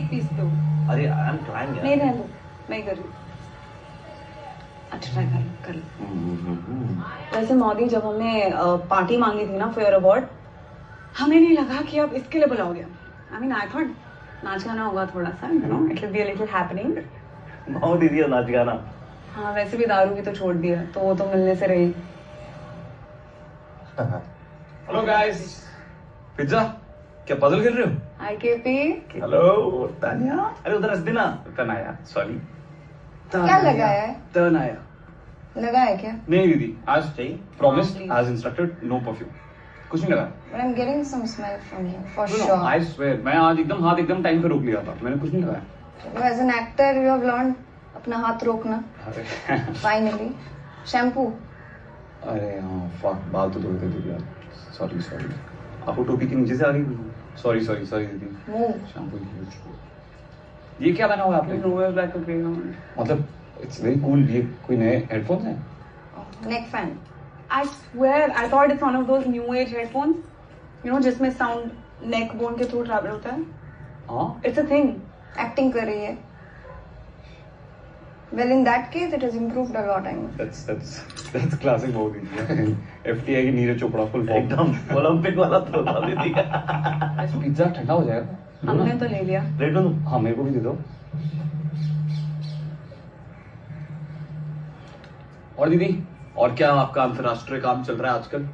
एक पीस दो। अरे आई एम ट्राइंग यार। नहीं रहने दो, मैं ही कर रही हूँ। अच्छा ट्राई कर लो। वैसे मोदी जब हमने पार्टी मांगी थी ना फॉर योर अवार्ड, हमें नहीं लगा कि आप इसके लिए बुलाओगे। आई मीन आई थॉट नाच गाना होगा थोड़ा सा, you know it will be a little happening. बहुत दीदी है नाच गाना। हाँ वैसे भी दारू भी तो छोड़ दिया, तो वो तो मिलने से रही। हेलो गाइस, पिज्जा क्या पजल खेल रहे हो? हाय केपी। हेलो तानिया। अरे उधर हंस देना। तनाया सॉरी। क्या लगाया है? तनाया लगा है क्या? नहीं दीदी, आज चाहिए promise please. As instructed no perfume, कुछ नहीं लगा। But I'm getting some smell from you for No, sure. I swear, मैं आज एकदम हाथ एकदम टाइम पे रोक लिया था, मैंने कुछ नहीं लगाया। So, as an actor, you have learned अपना हाथ रोकना. अरे Finally, shampoo. अरे हाँ फक, बाल तो धोते थे यार। सॉरी सॉरी, आपको टोपी के नीचे से आ गई। सॉरी सॉरी सॉरी दीदी। Move. शैम्पू ये क्या बना हुआ है आपने? नोवेल ब्लैक ग्रे मतलब इट्स वेरी कूल। ये कोई नए हेडफोन्स हैं? Neck fan. I swear I thought it's one of those new age headphones, you know जिसमें sound neck bone के through travel होता है। हाँ It's a thing. Acting कर रही है. Well, in that case, it has improved a lot. I mean. that's classic Modi। FTI की Neeraj Chopra full form. एकदम ओलंपिक वाला तो था दीदी का। पिज्जा ठंडा हो जाएगा। हमने तो ले लिया। रेट दो। हाँ मेरे को भी दे दो। और दीदी, और क्या आपका अंतरराष्ट्रीय काम चल रहा है आजकल?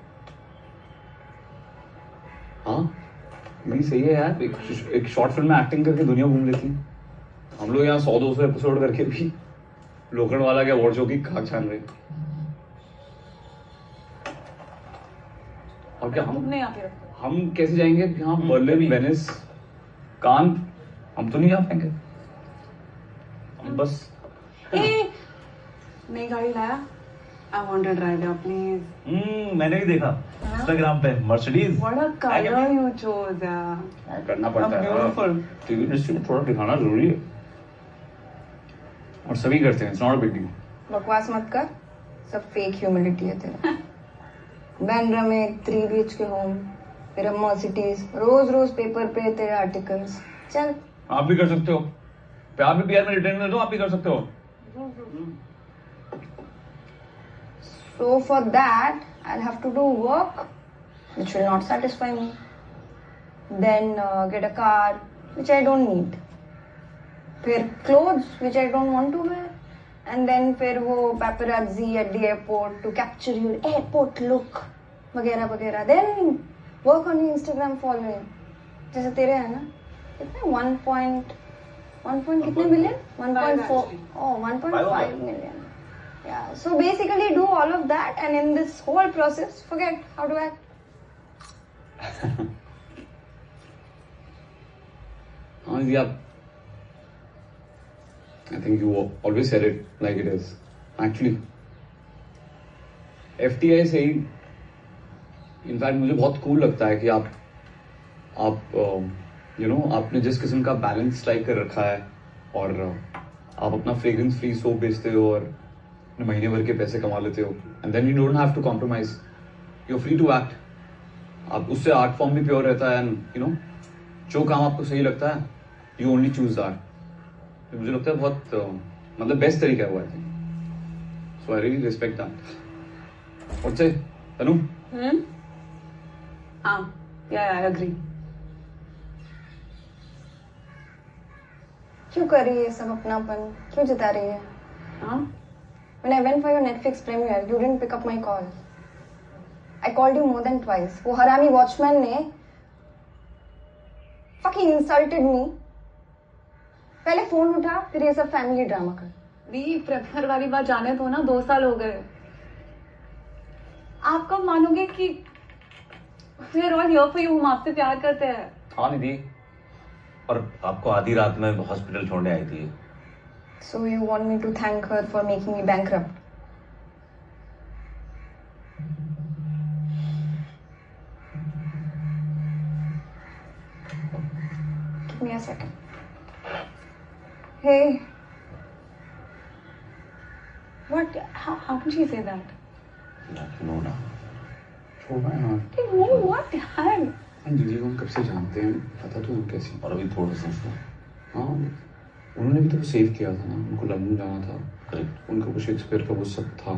हाँ नहीं सही है यार, एक शॉर्ट फिल्म में एक्टिंग करके दुनिया घूम लेती है। हम लोग यहाँ 100-200 एपिसोड करके भी लोखंड वाला के अवार्ड शो की खाक छान रहे। और क्या तुमने यहाँ पे रखो। हम कैसे जाएंगे? यहाँ बर्लिन, वेनिस, कान, हम तो नहीं जा पाएंगे। हम बस नई गाड़ी लाया। I want to drive your please. मैंने भी देखा इंस्टाग्राम पे Mercedes. What a color you chose यार। करना पड़ता है। Beautiful. टीवी इंडस्ट्री में थोड़ा दिखाना जरूरी है और सभी करते हैं। It's not a big deal. बकवास मत कर. सब फेक ह्यूमिलिटी है तेरा. बैंड्रा में 3 BHK होम, तेरा मर्सिडीज, रोज रोज पेपर पे तेरे आर्टिकल्स. चल आप भी कर सकते हो। प्यार भी PR में रिटर्न कर दो, आप भी कर सकते हो। So for that, I'll have to do work which will not satisfy me. Then get a car which I don't need. फिर clothes which I don't want to wear. And then फिर वो paparazzi at the airport to capture your airport look वगैरह वगैरह. Then work on your Instagram following. जैसे तेरे है ना? कितने 1 कितने million? 1.4. Oh, 1.5 million. Yeah, so basically do all of that, and in this whole process, forget how to act. हाँ जी आप, I think you always said it like it is. Actually, FTI से ही, in fact मुझे बहुत cool लगता है कि आप आपने जिस किस्म का बैलेंस स्ट्राइक कर रखा है और आप अपना फ्रेग्रेंस फ्री सोप बेचते हो और महीने भर के पैसे कमा लेते हो, and then you don't have to compromise, you are free to act. आप उससे आर्ट फॉर्म भी प्योर रहता है, एंड यू नो जो काम आपको सही लगता है यू ओनली चूज दैट। मुझे लगता है बहुत मतलब बेस्ट तरीका है वो, I think. So I really respect that. और से तनु हाँ आई एग्री। क्यों कर रही है सब अपनापन? क्यों जता रही है? हाँ When I went for your Netflix premiere, you didn't pick up my call. I called you more than twice. वो हरामी वॉचमैन ने fucking insulted me. पहले फोन उठा, फिर ये सब फैमिली ड्रामा कर. दी प्रेफर वाली बात जाने दो ना, 2 साल हो गए। आप कब मानोगे कि we are all here for you, हम आपसे प्यार करते हैं। हाँ निधि, और आपको आधी रात में हॉस्पिटल छोड़ने आई थी। So you want me to thank her for making me bankrupt? Give me a second. Hey. What? How can she say that? No ना, छोड़ना है यार। Hey, no, what यार? दीदी को हम कब से जानते हैं, पता तो हम कैसी। और अभी थोड़ा सा हाँ, उन्होंने भी तो सेव किया था ना, उनको लंदन जाना था, करेक्ट, उनको शेक्सपियर का वो सब था।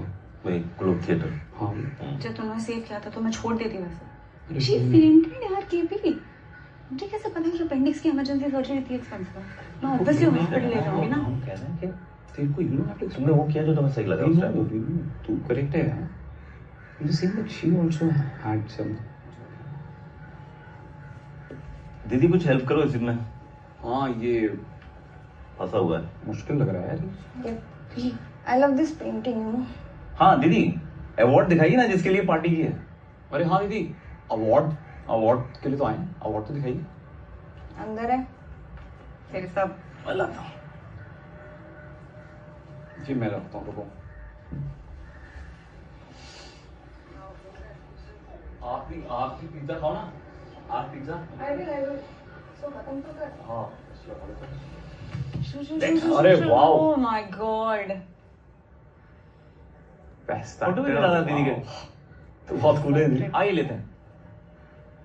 वही ग्लोब थिएटर। हाँ, जब तुमने सेव किया था तो मैं छोड़ देती वैसे। अरे शी फेंटेड यार केपी। मुझे कैसे पता कि अपेंडिक्स की इमरजेंसी सर्जरी इतनी एक्सपेंसिव है? मैं ऑब्वियसली हॉस्पिटल ले जाऊंगी ना। हम कह रहे हैं कि तेरे को यू डोंट हैव टू तुमने वो किया जो तुम्हें सही लगा उस टाइम। तू करेक्ट है यार। You see that she also had some. दीदी कुछ हेल्प करो इसमें, हाँ, ये फंसा हुआ है। मुश्किल लग रहा है यार। I love this painting, you know. हाँ दीदी, अवार्ड दिखाइए ना जिसके लिए पार्टी की है। अरे हाँ दीदी, अवार्ड के लिए तो आए हैं, अवार्ड तो दिखाइए। अंदर है। फिर सब अलग। जी मैं रखता हूँ, रुको। आप भी पिज्जा खाओ ना, आप पिज्जा। I will. So खत्म तो कर। हाँ, अरे अरे wow. Oh my God. Photo भी डाला दीदी के। तो बहुत कूल है दीदी। आइए लेते हैं।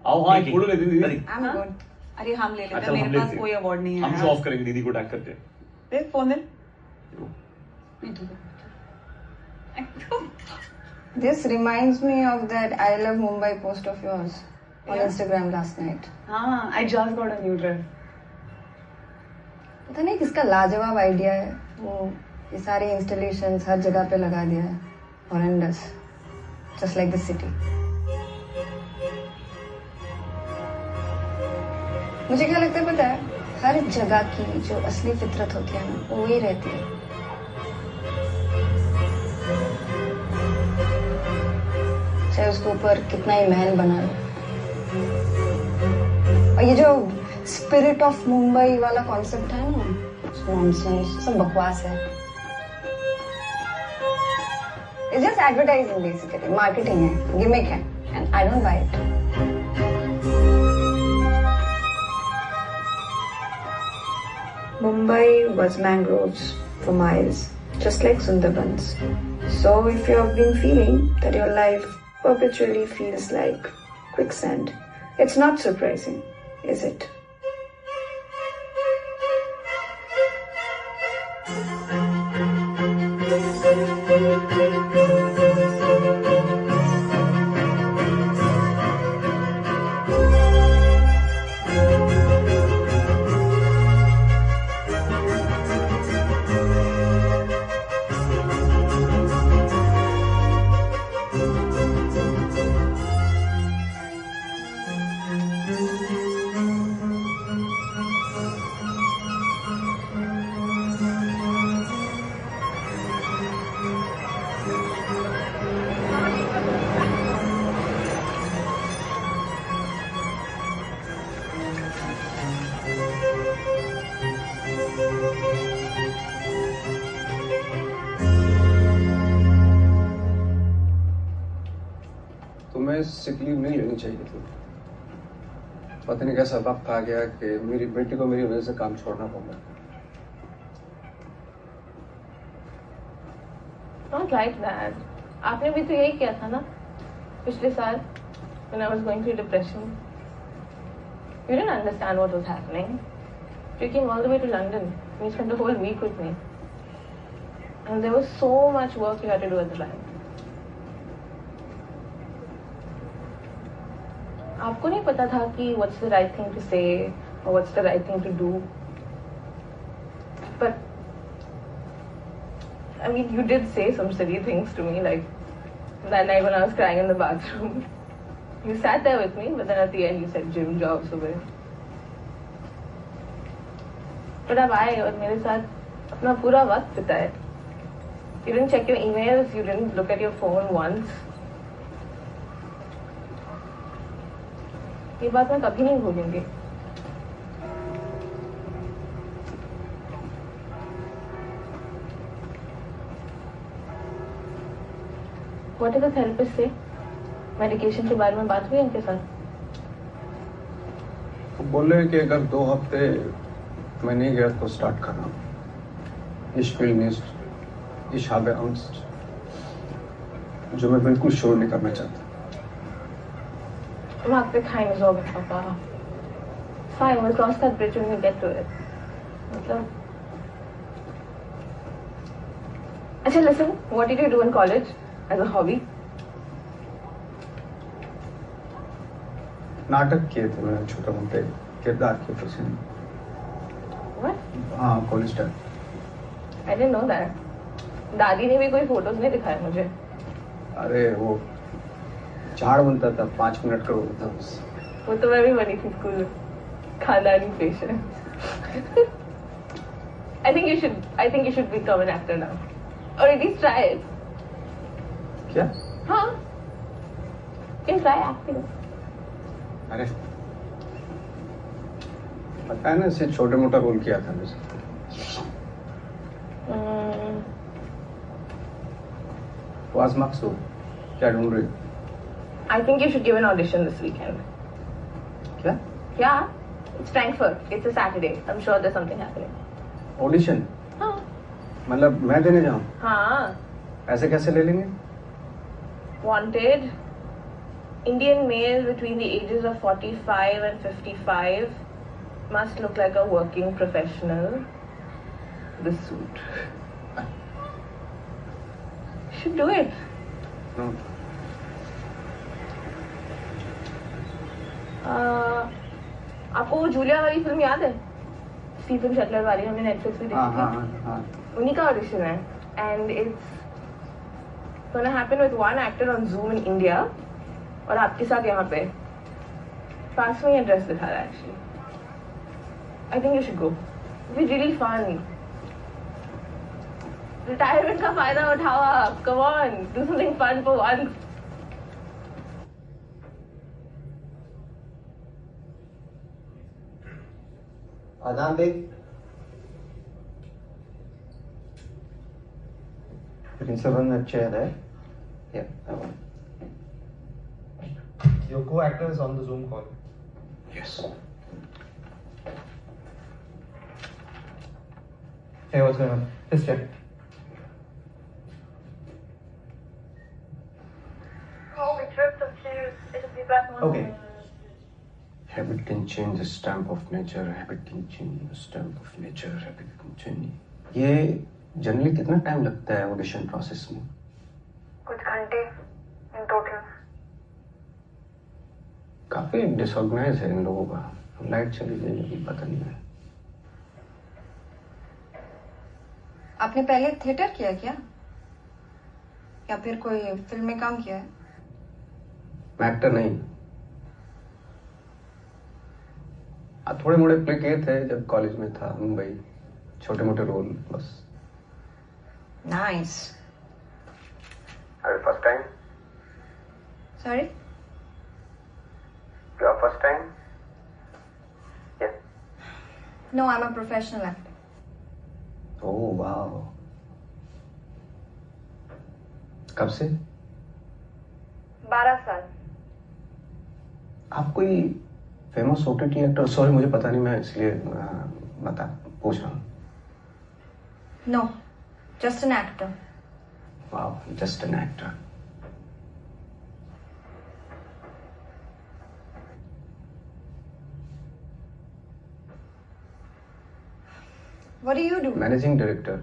आओ, हाँ, एक फोटो लेते हैं दीदी। I'm हाँ? good. अरे हम ले लेते अच्छा, हैं, हम मेरे पास लेते हैं। कोई अवार्ड नहीं है हम यार। शो ऑफ करेंगे दीदी को टैग करके। देख फोन दे। नहीं ठीक है। This reminds me of that I love Mumbai post of yours on Instagram last night. हाँ, I just got a new dress. पता नहीं किसका लाजवाब आइडिया है, वो ये सारे इंस्टॉलेशंस हर जगह पे लगा दिया है। Horrendous, just like the city. मुझे क्या लगता है पता है, हर जगह की जो असली फितरत होती है ना, वो वही रहती है। चाहे उसके ऊपर कितना ही महल बना लो। और ये जो स्पिरिट ऑफ मुंबई वाला कॉन्सेप्ट है ना, नॉनसेंस, सब बकवास है। It's just advertising basically, marketing है, गिमिक है, and I don't buy it. Mumbai was mangroves for miles, just like Sundarbans. So if you have been feeling that your life perpetually feels like quicksand, it's not surprising, is it? तुम्हें sick leave नहीं लेनी चाहिए थी। पता नहीं कैसा वक्त आ गया कि मेरी बेटी को मेरी वजह से काम छोड़ना पड़ा। Not like that. आपने भी तो यही किया था ना पिछले साल when I was going through depression. You didn't understand what was happening. You came all the way to London and you spent a whole week with me. And there was so much work you had to do at the time. आपको नहीं पता था कि what's the right thing to say or what's the right thing to do. But I mean, you did say some silly things to me, like that night when I was crying in the bathroom. You sat there with me, but then at the end you said gym jobs away. But अब आए और मेरे साथ अपना पूरा वक्त बिताए. You didn't check your emails, you didn't look at your phone once. ये बात मैं कभी नहीं भूलूंगी. What did the therapist say? Medication के बारे में बात हुई उनके साथ? बोले कि अगर 2 हफ्ते मैं नहीं गया तो स्टार्ट करना. Ich will nicht, ich habe Angst. जो मैं बिल्कुल शुरू नहीं करना चाहता. Mark the time is over, Papa. Fine, we'll cross that bridge when we get to it. मतलब अच्छा listen, what did you do in college as a hobby? नाटक किए थे मैंने, छोटे मोटे किरदार किए थे उसमें। What? हाँ, college time. I didn't know that. दादी ने भी कोई फोटोज नहीं दिखाए मुझे। अरे वो झाड़ बनता था, 5 मिनट का होता था बस। वो तो मैं भी बनी थी स्कूल में, खानदानी patient. I think you should become an actor now, or at least try it. क्या? हाँ, you can try acting. अरे पता है ना, इससे छोटे मोटा रोल किया था वैसे। वाज मकसूद क्या ढूंढ रही हो? I think you should give an audition this weekend. क्या? Yeah, it's Frankfurt. It's a Saturday. I'm sure there's something happening. Audition? हाँ मतलब मैं देने जाऊँ? हाँ. ऐसे कैसे ले लेंगे? Wanted, Indian male between the ages of 45 and 55, must look like a working professional. The suit. You should do it. No. आपको वो जूलिया वाली फिल्म याद है? स्टीफन शटलर वाली, हमने नेटफ्लिक्स पे देखी हाँ हाँ थी। हाँ। उन्हीं का ऑडिशन है, and it's gonna happen with one actor on Zoom in India, और आपके साथ यहाँ पे पास में ही एड्रेस दिखा रहा है actually. I think you should go. It'll be really fun. Retirement का फायदा उठाओ आप। Come on, do something fun for once. आदान देख। Principal chair there. Yeah, that one. Your co-actor is on the Zoom call. Yes. Hey, what's going on? Just check. Oh, we tripped upstairs. It'll be back on. Okay. Habit can change the stamp of nature. Habit can change the stamp of nature. Habit can change. ये generally कितना time लगता है audition process में? कुछ घंटे in total. काफी disorganise है इन लोगों का। लाइट चली गई, अभी पता नहीं है। आपने पहले थिएटर किया क्या, या फिर कोई फिल्म में काम किया है? मैं एक्टर नहीं। थोड़े मोड़े प्ले किए थे जब कॉलेज में था, मुंबई। छोटे मोटे रोल बस। नाइस। अरे first time? Sorry? Your first time? No, I am a professional actor. Oh wow. कब से? 12 साल। आप कोई फेमस ओटीटी एक्टर? सॉरी, मुझे पता नहीं, मैं इसलिए पूछ रहा हूँ। No, just an actor. Wow, just an actor. What do you do? Managing director,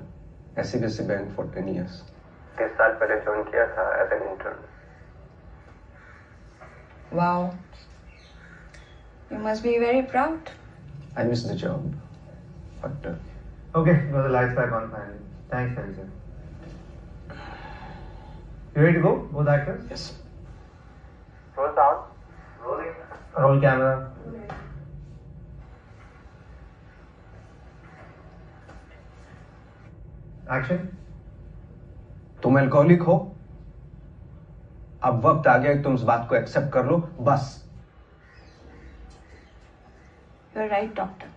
SCBSE bank for 10 years। 30 साल पहले ज्वाइन किया था as an intern. Wow. You must be very proud. I miss the job, but Okay, now the lights back on finally. Thanks, Harrison. You ready to go, both actors? yes. Roll sound. Rolling. Roll camera. Action. तुम alcoholic हो, अब वक्त आ गया कि तुम इस बात को एक्सेप्ट कर लो, बस। You're right, doctor.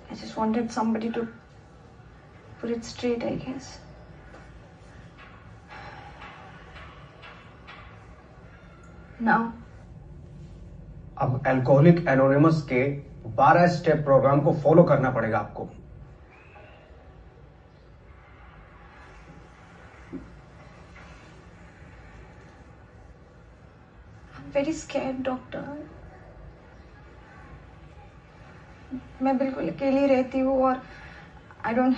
I just wanted somebody to put it straight, I guess. Now, अब अल्कोहलिक एनोनिमस के 12 स्टेप प्रोग्राम को फॉलो करना पड़ेगा आपको। I'm very scared, doctor. मैं बिल्कुल अकेली रहती हूँ और I don't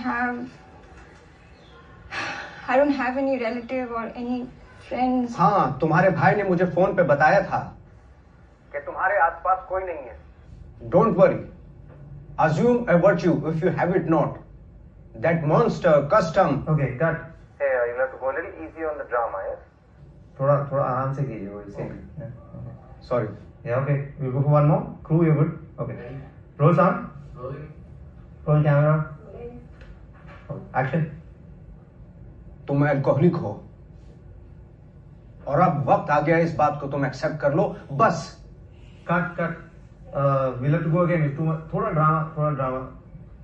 have any relative or any friends. हाँ, तुम्हारे भाई ने मुझे फोन पे बताया था कि तुम्हारे आसपास कोई नहीं है. Don't worry. Assume a virtue if you have it not. That monster custom. Okay, cut. Hey, you'll have to go a little easy on the drama, yes? थोड़ा आराम से कीजिए वो इसे. Sorry. Yeah, okay. We'll go for one more. Crew, you're good. Okay. Roll sound. Roll camera. Action. तुम alcoholic हो और अब वक्त आ गया इस बात को तुम एक्सेप्ट कर लो बस. Cut. We'll have to go again. It's too much. थोड़ा drama.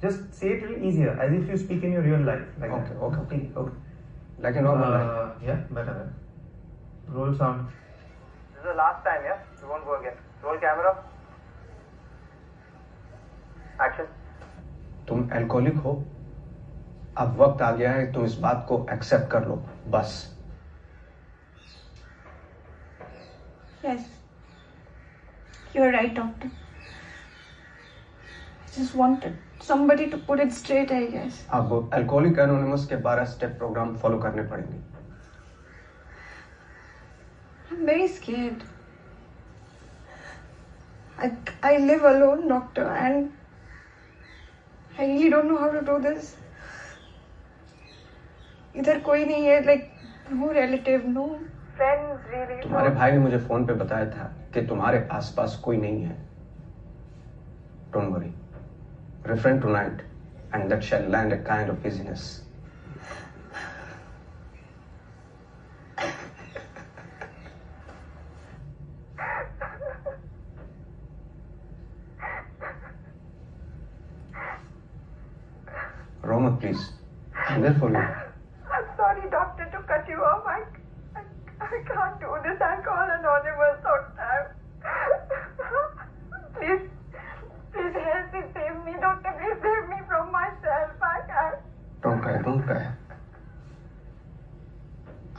Just say it a little easier, as if you speak in your real life. Like Okay, that. okay. Okay. Like a normal life. Yeah, better. Roll sound. This is the last time, yeah? We won't go again. Roll camera. Action. तुम alcoholic हो. अब वक्त आ गया है तुम इस बात को एक्सेप्ट कर लो बस. Yes. You're right, doctor. I just wanted somebody to put it straight, I guess. अब अल्कोहलिक एनोनिमस के 12 स्टेप प्रोग्राम फॉलो करने पड़ेंगे. I'm very scared. I live alone, doctor, and I really don't know how to do this. इधर कोई नहीं है, like no relative, no friends really. तुम्हारे भाई ने मुझे फोन पे बताया था कि तुम्हारे आसपास कोई नहीं है. Don't worry. Refrain tonight, and that shall land a kind of easiness. Roma, please. I'm there for you. I'm sorry, doctor, to cut you off. I can't do this. I'll call Anonymous, doctor. Please help me, save me, doctor. Please save me from myself. I can't. Don't cry.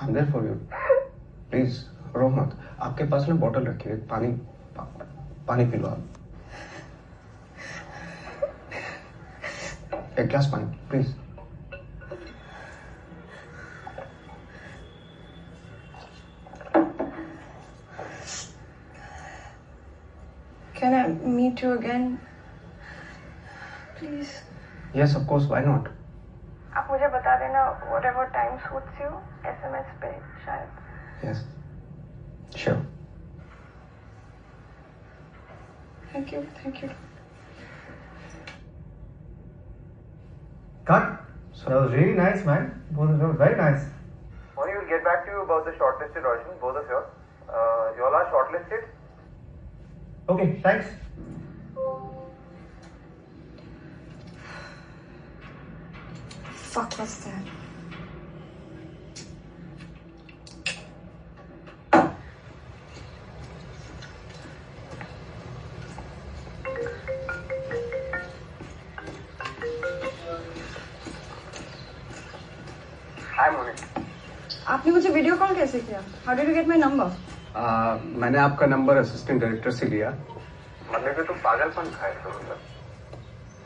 I'm there for you. Please, रो मत. आपके पास ना bottle रखी है. पानी P low आप. एक glass पानी, please. Can I meet you again? Please. Yes, of course. Why not? आप मुझे बता देना whatever time suits you. SMS पे शायद. Yes. Sure. Thank you. Cut. That was really nice, man. Both of you were very nice. Only we'll get back to you about the shortlisted audition, both of you. You all are shortlisted. Okay, thanks. Fuck was that? Hi, Moni. आपने मुझे video call कैसे किया? How did you get my number? मैंने आपका number assistant director से लिया. मतलब कि तुम पागलपन खाए थे. मतलब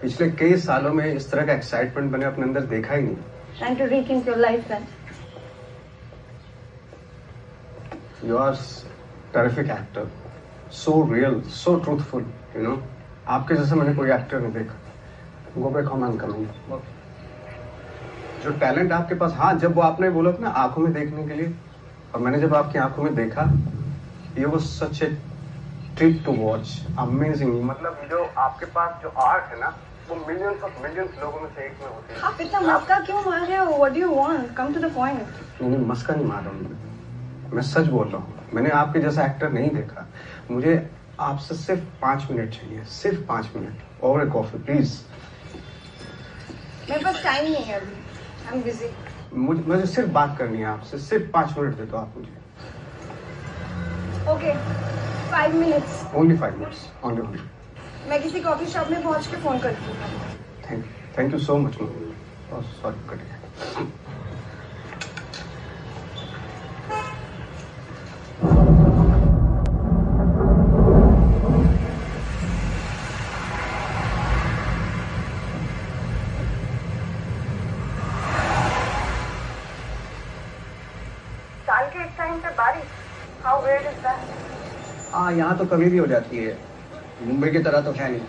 पिछले कई सालों में इस तरह का एक्साइटमेंट मैंने अपने अंदर देखा ही नहीं. Trying to rethink your life, then. You are terrific actor. So real, so truthful. You know. आपके जैसा मैंने कोई एक्टर नहीं देखा. Go back home and come in. जो टैलेंट आपके पास, हाँ, जब वो आपने बोला था ना आंखों में देखने के लिए, और मैंने जब आपकी आंखों में देखा, ये वो सच ए ट्रिप टू वॉच. अमेजिंग. मतलब जो आपके पास जो आर्ट है ना, वो मिलियंस लोगों में से एक में होती है. आप इतना मस्का क्यों मार रहे हो? What do you want? Come to the point. मैंने मस्का नहीं मार रहा हूँ. मैं सच बोल रहा हूँ. मैंने आपके जैसा एक्टर नहीं देखा. मुझे आपसे सिर्फ 5 मिनट चाहिए. सिर्फ 5 मिनट. और एक कॉफी प्लीज. मेरे पास टाइम नहीं है अभी. I'm busy. मुझे सिर्फ बात करनी है आपसे. सिर्फ 5 मिनट दे दो आप मुझे. Okay. 5 minutes. Only 5 minutes. Only. मैं किसी कॉफी शॉप में पहुंच के फोन करती हूँ. Thank you so much, mom. Oh, sorry, कटिए. टाइम पे बारिश. How where is that? हाँ, यहाँ तो कभी भी हो जाती है, मुंबई की तरह तो है नहीं.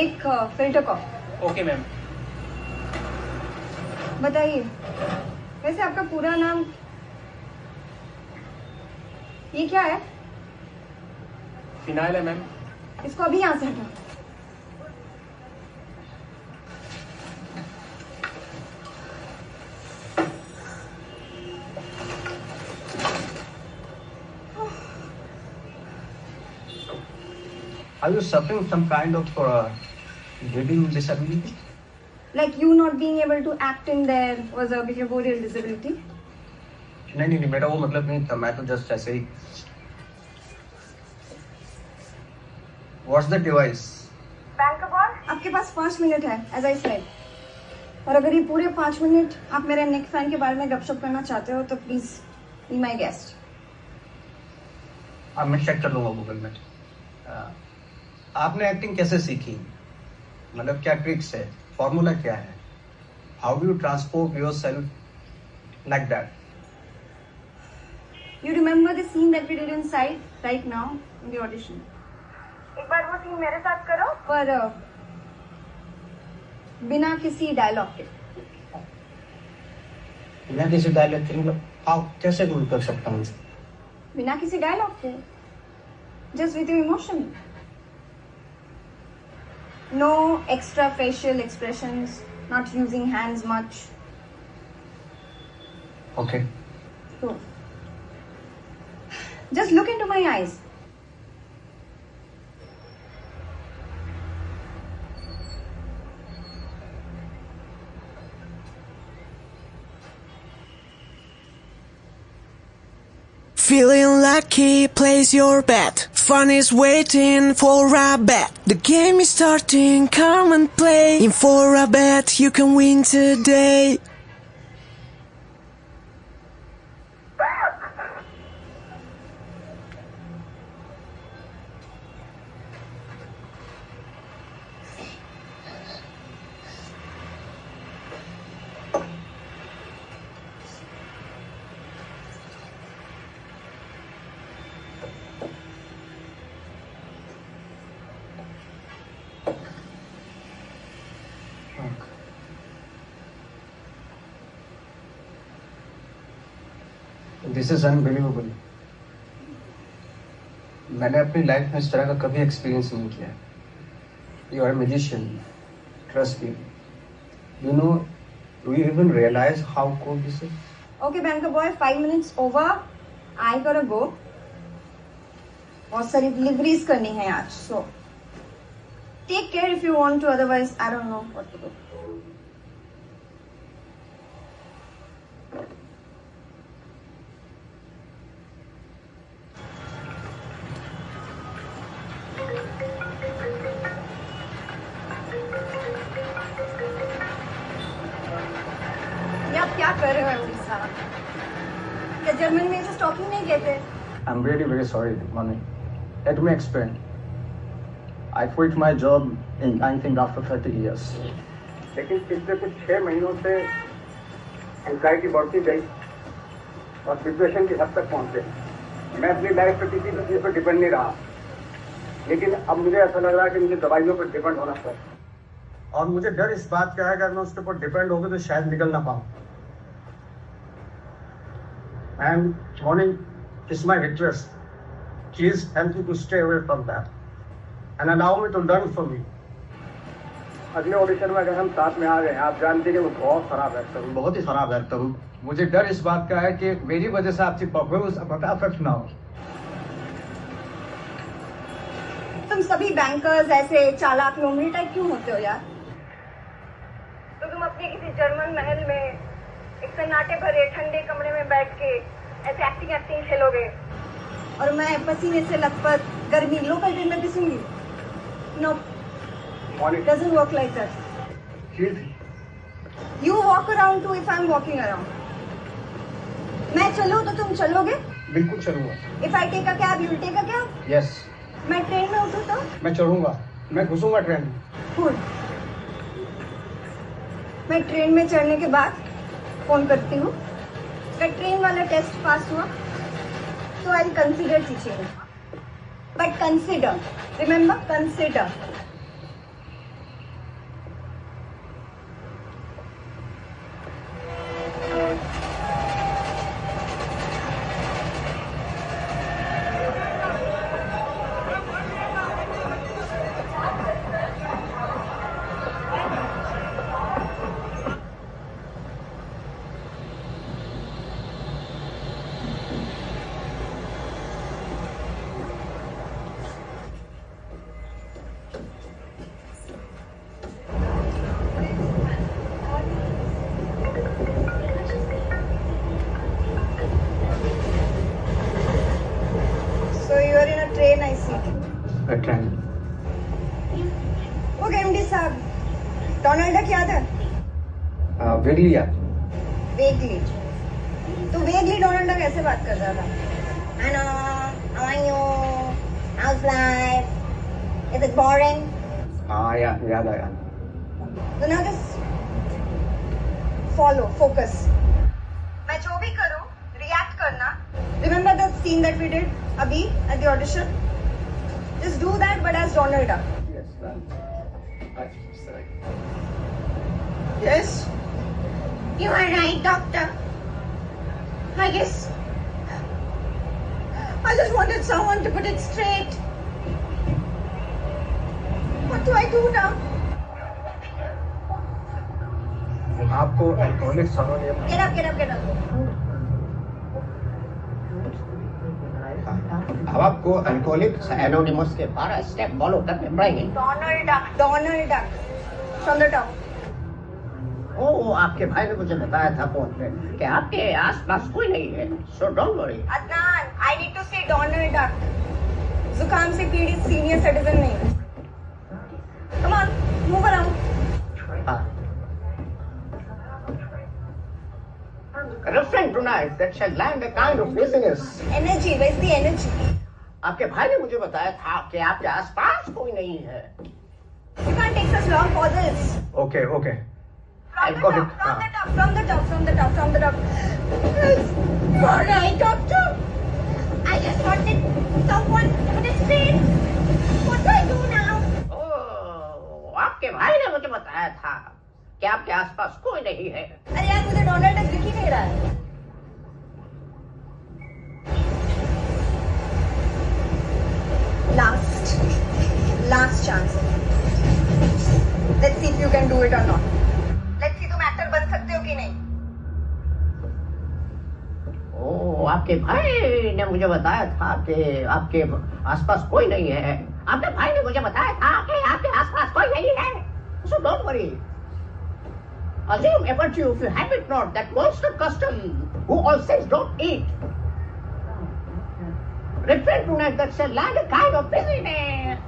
एक फिल्टर कॉफी. Okay ma'am. बताइए, वैसे आपका पूरा नाम ये क्या है? फिनाइल है मैम. इसको अभी यहाँ से हटाओ. Are you suffering some kind of reading disability? Like you not being able to act in there was a behavioral disability? नहीं, मेरा वो मतलब नहीं था, मैं तो जस्ट ऐसे ही. What's the device? Bank ball. आपके पास 5 मिनट है, as I said. और अगर ये पूरे 5 मिनट आप मेरे नेक फैन के बारे में गपशप करना चाहते हो तो प्लीज बी माई गेस्ट. अब मैं चेक कर लूंगा गूगल में. आपने एक्टिंग कैसे सीखी? मतलब क्या ट्रिक्स है, फॉर्मूला क्या है? How do you transport yourself like that? You remember the scene that we did inside right now in the audition? एक बार वो सीन मेरे साथ करो. पर बिना किसी डायलॉग के. बिना किसी डायलॉग के मतलब हाउ, कैसे दूर कर सकता हूँ? बिना किसी डायलॉग के. Just with your emotion. No extra facial expressions, not using hands much. Okay. So, just look into my eyes. Feeling lucky, place your bet. Fun is waiting for a bet. The game is starting, come and play. In for a bet, you can win today. This is unbelievable. मैंने अपनी life में इस तरह का कभी experience नहीं किया. You are a magician, trust me. You know, do you even realise how cool this is? Okay, banker boy, 5 minutes over. I gotta go. बहुत सारी डिलीवरीज करनी है आज, so take care if you want to. Otherwise, I don't know what to do. ये आप क्या कर रहे हो उड़ीसा? क्या जर्मन में से स्टॉकिंग नहीं कहते? I'm really very sorry, Mani. Let me explain. I quit my job in I think after 30 years. लेकिन पिछले कुछ 6 महीनों से एंजाइटी बढ़ती गई और डिप्रेशन की हद तक पहुंचे. मैं अपनी लाइफ पे किसी भी चीज पर डिपेंड नहीं रहा, लेकिन अब मुझे ऐसा लग रहा है कि मुझे दवाइयों पर डिपेंड होना पड़े. और मुझे डर इस बात का है कि अगर मैं उसके ऊपर डिपेंड हो गया तो शायद निकल ना पाऊं. And Moni, is my request. Please help me to stay away from that and allow me to learn from you. अगले ऑडिशन में अगर हम साथ में आ गए, आप जानते हैं कि मैं बहुत खराब एक्टर हूँ, बहुत ही खराब एक्टर हूँ. मुझे डर इस बात का है कि मेरी वजह से आपकी परफॉर्मेंस फटाफट ना हो. तुम सभी बैंकर्स ऐसे चालाक लोमड़ी टाइप क्यों होते हो यार? तो तुम अपने किसी जर्मन महल में एक सन्नाटे भरे ठंडे कमरे में बैठ के ऐसे एक्टिंग खेलोगे और मैं पसीने से लथपथ गर्मी लोकल ट्रेन में पिसूंगी? No, doesn't work like that. You walk around too if I am walking around. मैं चलूं तो तुम चलोगे? बिल्कुल चलूंगा. If I take a cab you will take a cab? Yes. मैं ट्रेन में उठूं तो? मैं चढ़ूंगा, मैं घुसूंगा ट्रेन में. गुड. मैं ट्रेन में चढ़ने के बाद फोन करती हूँ, अगर ट्रेन वाला टेस्ट पास हुआ तो I consider teaching, but consider, remember consider. Donald duck याद है? वेगली याद. वेगली. तो वेगली डोनाल्ड डक ऐसे बात कर रहा था. Hello, how are you? How's life? Is it boring? हाँ याद आया. So now just follow, focus. मैं जो भी करूँ, react करना. Remember the scene that we did अभी at the audition? Just do that, but as Donald Duck. Yes, that's right. Yes, you are right, doctor. I guess I just wanted someone to put it straight. What do I do now? आपको alcoholics anonymous. Get up. अब आपको alcoholics anonymous के 12 step follow करने पड़ेंगे. Donald Duck from the top. ओह, आपके भाई ने मुझे बताया था फोन पे कि आपके आसपास कोई नहीं है. So don't worry. Adnan, I need to say Donald Duck. जुकाम से पीड़ित सीनियर सिटीजन नहीं. Come on, move around. Referring tonight that shall land a kind of business. Energy, where's the energy? आपके भाई ने मुझे बताया था कि आपके आसपास कोई नहीं है. You can't take such long pauses. Okay. From the top. Yes. All right, doctor. I just wanted someone to put it straight. What do I do now? ओह, आपके भाई ने मुझे बताया था कि आपके आसपास कोई नहीं है. अरे यार, मुझे डोनाल्ड डक दिख ही नहीं रहा है. Last chance. Let's see if you can do it or not. Let's see तुम एक्टर बन सकते हो कि नहीं. ओह, आपके भाई ने मुझे बताया था कि आपके आसपास कोई नहीं है. आपके भाई ने मुझे बताया था कि आपके आसपास कोई नहीं है. So don't worry. Assume ever to if you have it not that monster custom who all says don't eat. Refrain tonight that shall land a kind of business.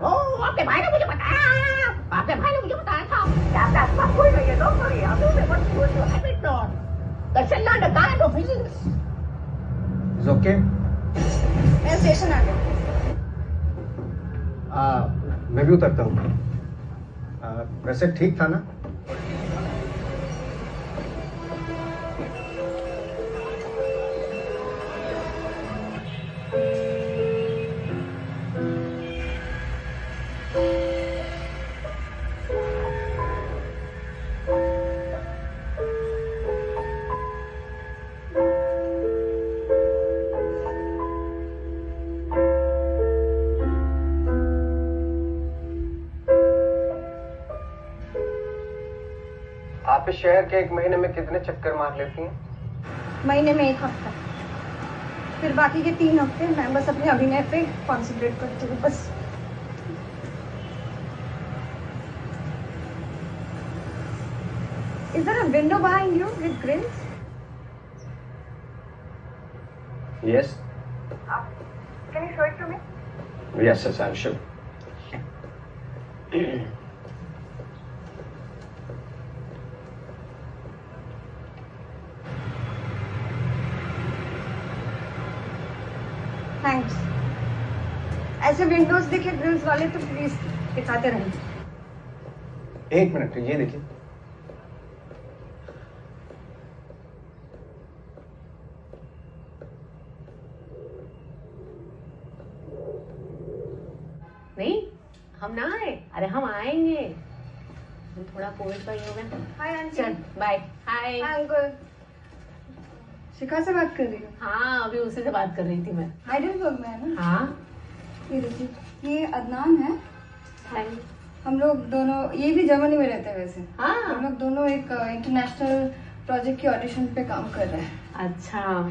ओह, आपके भाई ने मुझे बताया था कि आपके आसपास कोई नहीं है. Don't worry. Assume ever to if you have it not that shall land a kind of business. Is okay. मैं स्टेशन आ गया. मैं भी उतरता हूँ. वैसे ठीक था ना? आप इस शहर के एक महीने में कितने चक्कर मार लेती हैं? महीने में 1 हफ्ता. फिर बाकी के 3 हफ्ते मैं बस अपने अभिनय पे कॉन्सेंट्रेट करती हूँ बस. Is there a window behind you with grills? Yes. Can you show it to me? Yes, I'll show. Thanks. ऐसे विंडोज दिखे ग्रिल्स वाले तो प्लीज दिखाते रहें. 1 मिनट, ये देखिए. हम ना आए? अरे हम आएंगे, थोड़ा कोविड का ही हो गया। Hi aunty. चल bye. Hi. Hi uncle. Shikha से बात कर रही हो? हाँ, अभी उसी से बात कर रही थी मैं। हाइडेलबर्ग में है ना? हाँ। ये देखिए, ये अदनान है। हाय। हम लोग दोनों, ये भी जर्मनी में रहते हैं वैसे। हाँ। हम लोग दोनों एक इंटरनेशनल प्रोजेक्ट की ऑडिशन पे काम कर रहे हैं। अच्छा,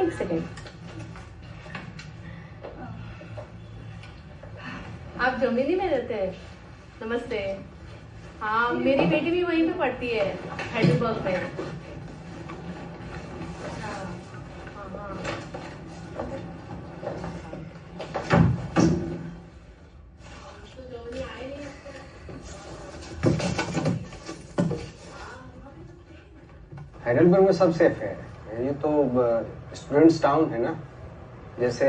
एक सेकेंड। आप जर्मनी में रहते हैं? नमस्ते। हाँ, मेरी बेटी भी वहीं पे पढ़ती है, हाइडेलबर्ग में। अच्छा, हाँ। हाइडेलबर्ग में सब सेफ है। ये तो स्टूडेंट्स टाउन है ना, जैसे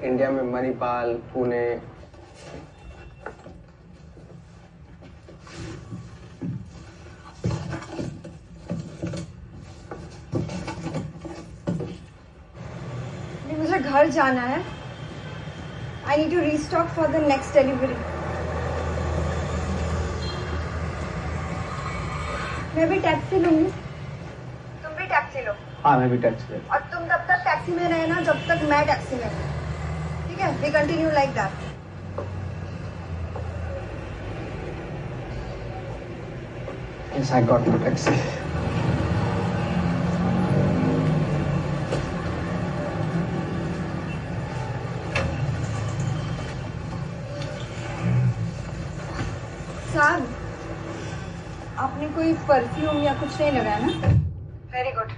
इंडिया में मणिपाल, पुणे। मुझे घर जाना है। I need to restock for the next delivery. मैं भी टैक्सी लूंगी। तुम भी टैक्सी लो। हाँ, मैं भी टैक्सी ले। और तुम तब तक टैक्सी में रहना जब तक मैं टैक्सी में हूँ, ठीक है? We continue like that. Yes, I got my taxi. साहब, आपने कोई परफ्यूम या कुछ नहीं लगाया ना? वेरी गुड,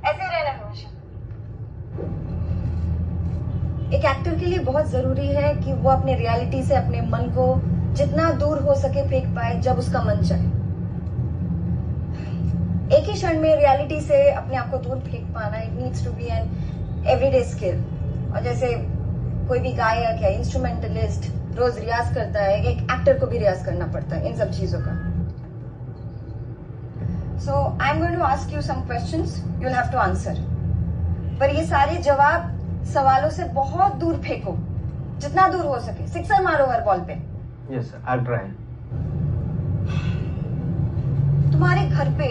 ऐसे ही रहना हमेशा। एक एक्टर के लिए बहुत जरूरी है कि वो अपने रियलिटी से अपने मन को जितना दूर हो सके फेंक पाए जब उसका मन चाहे। एक ही क्षण में रियलिटी से अपने आप को दूर फेंक पाना, it needs to be an everyday skill. और जैसे कोई भी गायक या इंस्ट्रूमेंटलिस्ट रोज रियाज करता है, एक एक्टर को भी रियाज करना पड़ता है इन सब चीजों का। So I am going to ask you some questions, you will have to answer. पर ये सारे जवाब सवालों से बहुत दूर फेंको, जितना दूर हो सके। सिक्सर मारो हर बॉल पे। Yes, sir. I'll try. तुम्हारे घर पे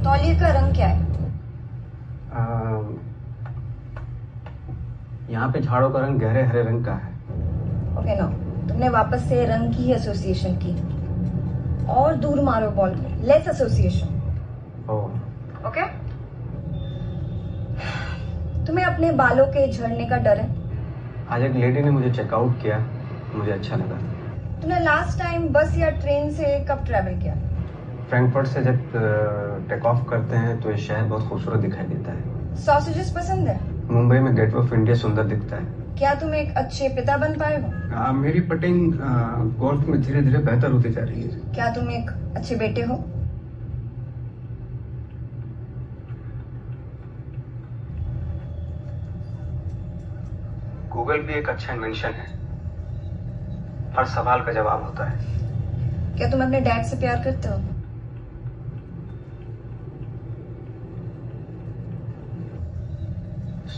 तौलिए का रंग क्या है? यहाँ पे झाड़ों का रंग गहरे हरे रंग का है। ओके नो, तुमने वापस से रंग की एसोसिएशन की और दूर मारो बॉल को। Less association. ओह। ओके? तुम्हें अपने बालों के झड़ने का डर है? आज एक लेडी ने मुझे चेकआउट किया, मुझे अच्छा लगा। तुमने लास्ट टाइम बस या ट्रेन से कब ट्रैवल किया? फ्रैंकफर्ट से जब टेक ऑफ करते हैं तो ये शहर बहुत खूबसूरत दिखाई देता है। सॉसेजेस पसंद है? मुंबई में गेटवे ऑफ इंडिया सुंदर दिखता है। क्या तुम एक अच्छे पिता बन पाए हो? मेरी पटिंग गोल्फ में धीरे धीरे बेहतर होती जा रही है। क्या तुम एक अच्छे बेटे हो? गूगल भी एक अच्छा इन्वेंशन है, हर सवाल का जवाब होता है। क्या तुम अपने डैड से प्यार करते हो?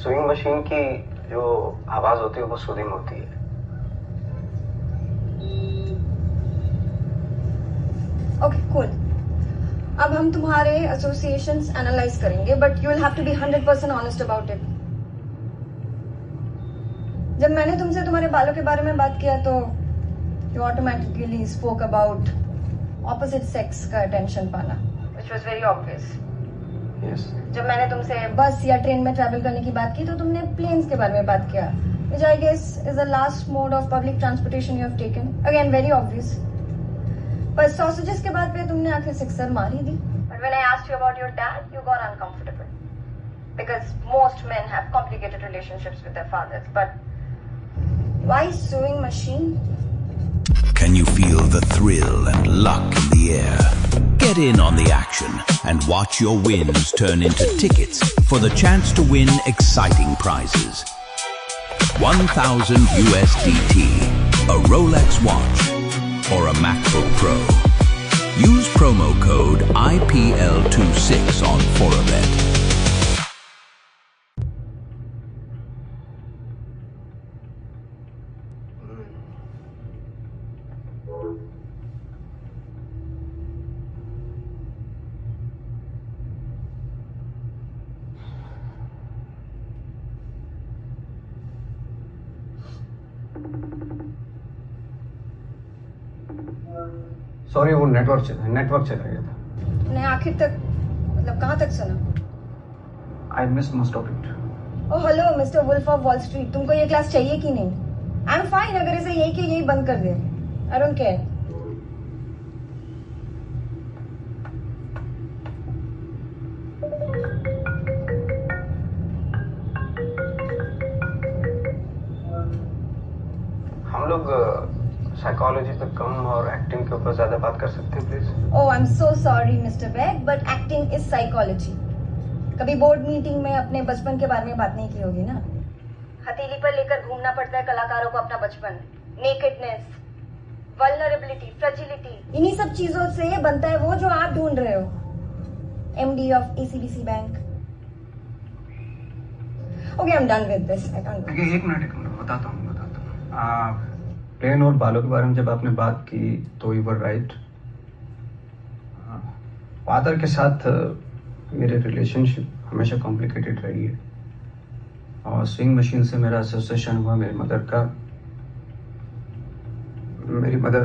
स्विंग मशीन की जो आवाज होती है वो सूदिंग होती है। Okay cool. अब हम तुम्हारे एसोसिएशंस एनालाइज करेंगे, but you will have to be 100% honest about it. जब मैंने तुमसे तुम्हारे बालों के बारे में बात किया तो you automatically spoke about opposite sex का अटेंशन पाना, which was very obvious. Yes. जब मैंने तुमसे बस या ट्रेन में ट्रैवल करने की बात की तो तुमने प्लेन्स के बारे में बात किया, which I guess is the last mode of public transportation you have taken. Again, very obvious. पर sausages के बाद पे तुमने आखिर सिक्सर मार ही दी. But when I asked you about your dad, you got uncomfortable. Because most men have complicated relationships with their fathers. But why sewing machine? Can you feel the thrill and luck in the air? Get in on the action and watch your wins turn into tickets for the chance to win exciting prizes. 1,000 USDT, a Rolex watch, or a MacBook Pro. Use promo code IPL26 on Forabet. Sorry, वो network चला गया था. तूने आखिर तक मतलब कहाँ तक सुना? I miss most of it. Oh hello mister wolf of Wall Street, तुमको ये क्लास चाहिए कि नहीं? आई एम फाइन अगर इसे यही के यही बंद कर दे. I don't care. हम लोग साइकोलॉजी पे कम और एक्टिंग के ऊपर ज्यादा बात कर सकते हैं please? Oh I am so sorry mister Baig, but acting is psychology. कभी बोर्ड मीटिंग में अपने बचपन के बारे में बात नहीं की होगी ना? हथेली पर लेकर घूमना पड़ता है कलाकारों को अपना बचपन. नेकेडनेस, वल्नरेबिलिटी, फ्रेजिलिटी, इन्हीं सब चीजों से ये बनता है वो जो आप ढूंढ रहे हो. MD of ACDC bank. Okay I am done with this. I can't. एक मिनट बताता हूँ. प्लेन और बालों के बारे में जब आपने बात की तो यू वर राइट. फादर के साथ मेरे रिलेशनशिप हमेशा कॉम्प्लिकेटेड रही है और स्विंग मशीन से मेरा एसोसिएशन हुआ मेरी मदर का. मेरी मदर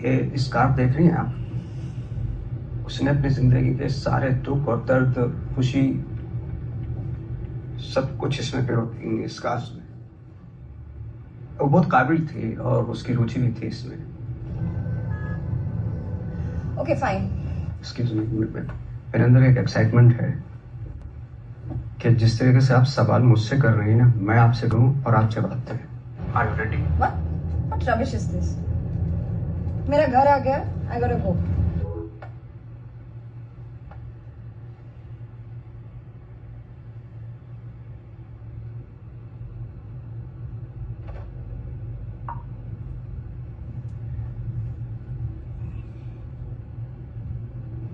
ये स्कार्फ देख रही हैं आप, उसने अपनी जिंदगी के सारे दुख और दर्द, खुशी, सब कुछ इसमें पिरो स्कार्फ में. वो बहुत काबिल थी और उसकी रुचि भी थी इसमें. Okay fine. इसकी मेरे अंदर एक एक्साइटमेंट है कि जिस तरीके से आप सवाल मुझसे कर रही हैं ना, मैं आपसे करूं और आप जवाब दें. Are you ready? What rubbish is this? मेरा घर आ गया. I gotta go.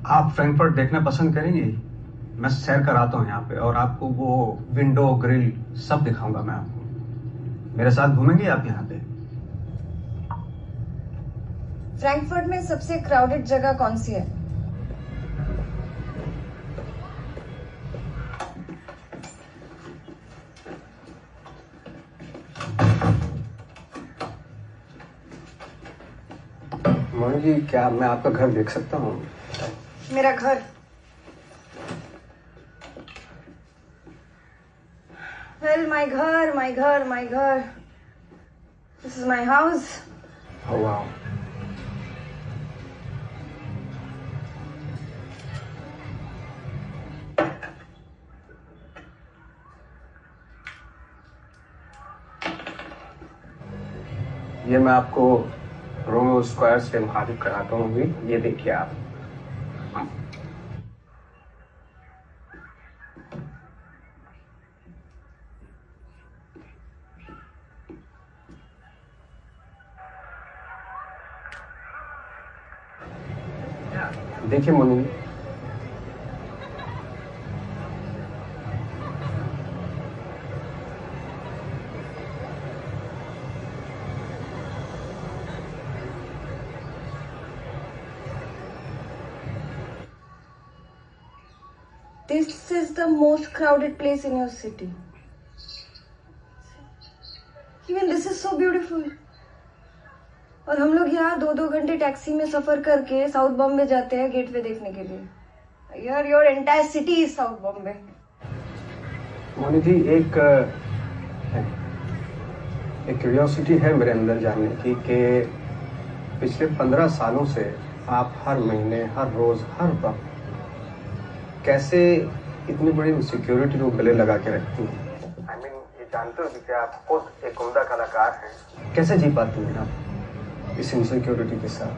आप फ्रैंकफर्ट देखना पसंद करेंगे? मैं सैर कराता हूँ यहाँ पे और आपको वो विंडो ग्रिल सब दिखाऊंगा मैं आपको. मेरे साथ घूमेंगे आप यहाँ पे? फ्रैंकफर्ट में सबसे क्राउडेड जगह कौन सी है? मोहन जी, क्या मैं आपका घर देख सकता हूँ? मेरा घर? Well, my घर. This is my house. Oh wow. ये मैं आपको रोमियो स्क्वायर से मुखातिब कराता हूँ भी. ये देखिए आप. देखिए Moni, This is the most crowded place in your city. Even this is so beautiful. और हम लोग यहाँ 2-2 घंटे टैक्सी में सफर करके साउथ बॉम्बे जाते हैं गेटवे देखने के लिए. Here, your entire city is South Bombay. Moni जी, एक क्यूरियोसिटी है मेरे अंदर जानने की कि पिछले 15 सालों से आप हर महीने, हर रोज, हर वक्त कैसे इतनी बड़ी सिक्योरिटी को गले लगा के रखती हैं? I mean, ये जानते हो कि आप खुद एक उम्दा कलाकार हैं, कैसे जी पाती हैं आप इस इनसिक्योरिटी के साथ?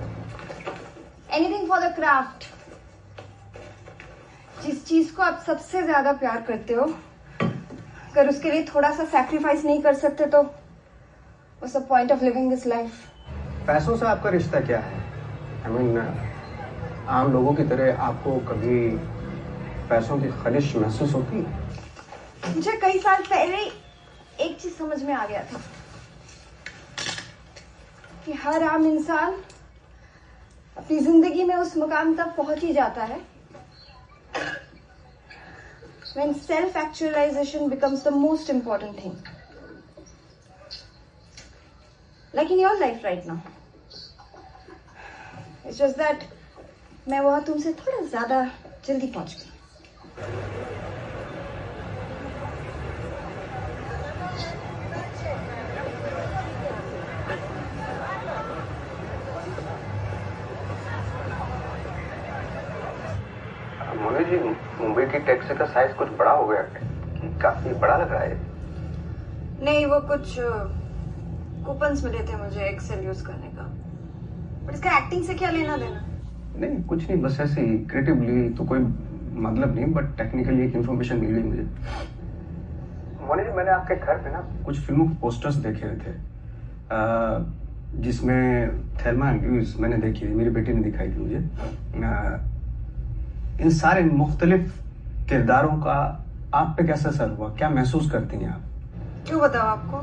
Anything for the craft. जिस चीज को आप सबसे ज्यादा प्यार करते हो, अगर उसके लिए थोड़ा सा सैक्रिफाइस नहीं कर सकते तो what's the point of living this life? पैसों से आपका रिश्ता क्या है? I mean, आम लोगों की तरह आपको कभी पैसों की खलिश महसूस होती है? मुझे कई साल पहले एक चीज समझ में आ गया था. कि हर आम इंसान अपनी जिंदगी में उस मुकाम तक पहुंच ही जाता है when self-actualization becomes the most important thing. Like in your life right now. It's just that मैं वहां तुमसे थोड़ा ज्यादा जल्दी पहुंच गई. मोनी जी, मुंबई की टैक्सी का साइज कुछ बड़ा हो गया कि काफी बड़ा लग रहा है. नहीं, वो कुछ कूपन्स मिले थे मुझे एक्सेल यूज करने का. बट इसका एक्टिंग से क्या लेना देना? नहीं, कुछ नहीं, बस ऐसे ही क्रिएटिवली तो कोई मतलब नहीं, बट टेक्निकली एक इन्फॉर्मेशन मिल गई मुझे. मोनी जी, मैंने आपके घर पे ना कुछ फिल्मों के पोस्टर्स देखे हुए थे, जिसमें थेल्मा एंड ल्यूइस मैंने देखी थी, मेरी बेटी ने दिखाई थी मुझे. इन सारे मुख्तलिफ किरदारों का आप पे कैसा असर हुआ? क्या महसूस करती हैं आप? क्यों बताओ आपको?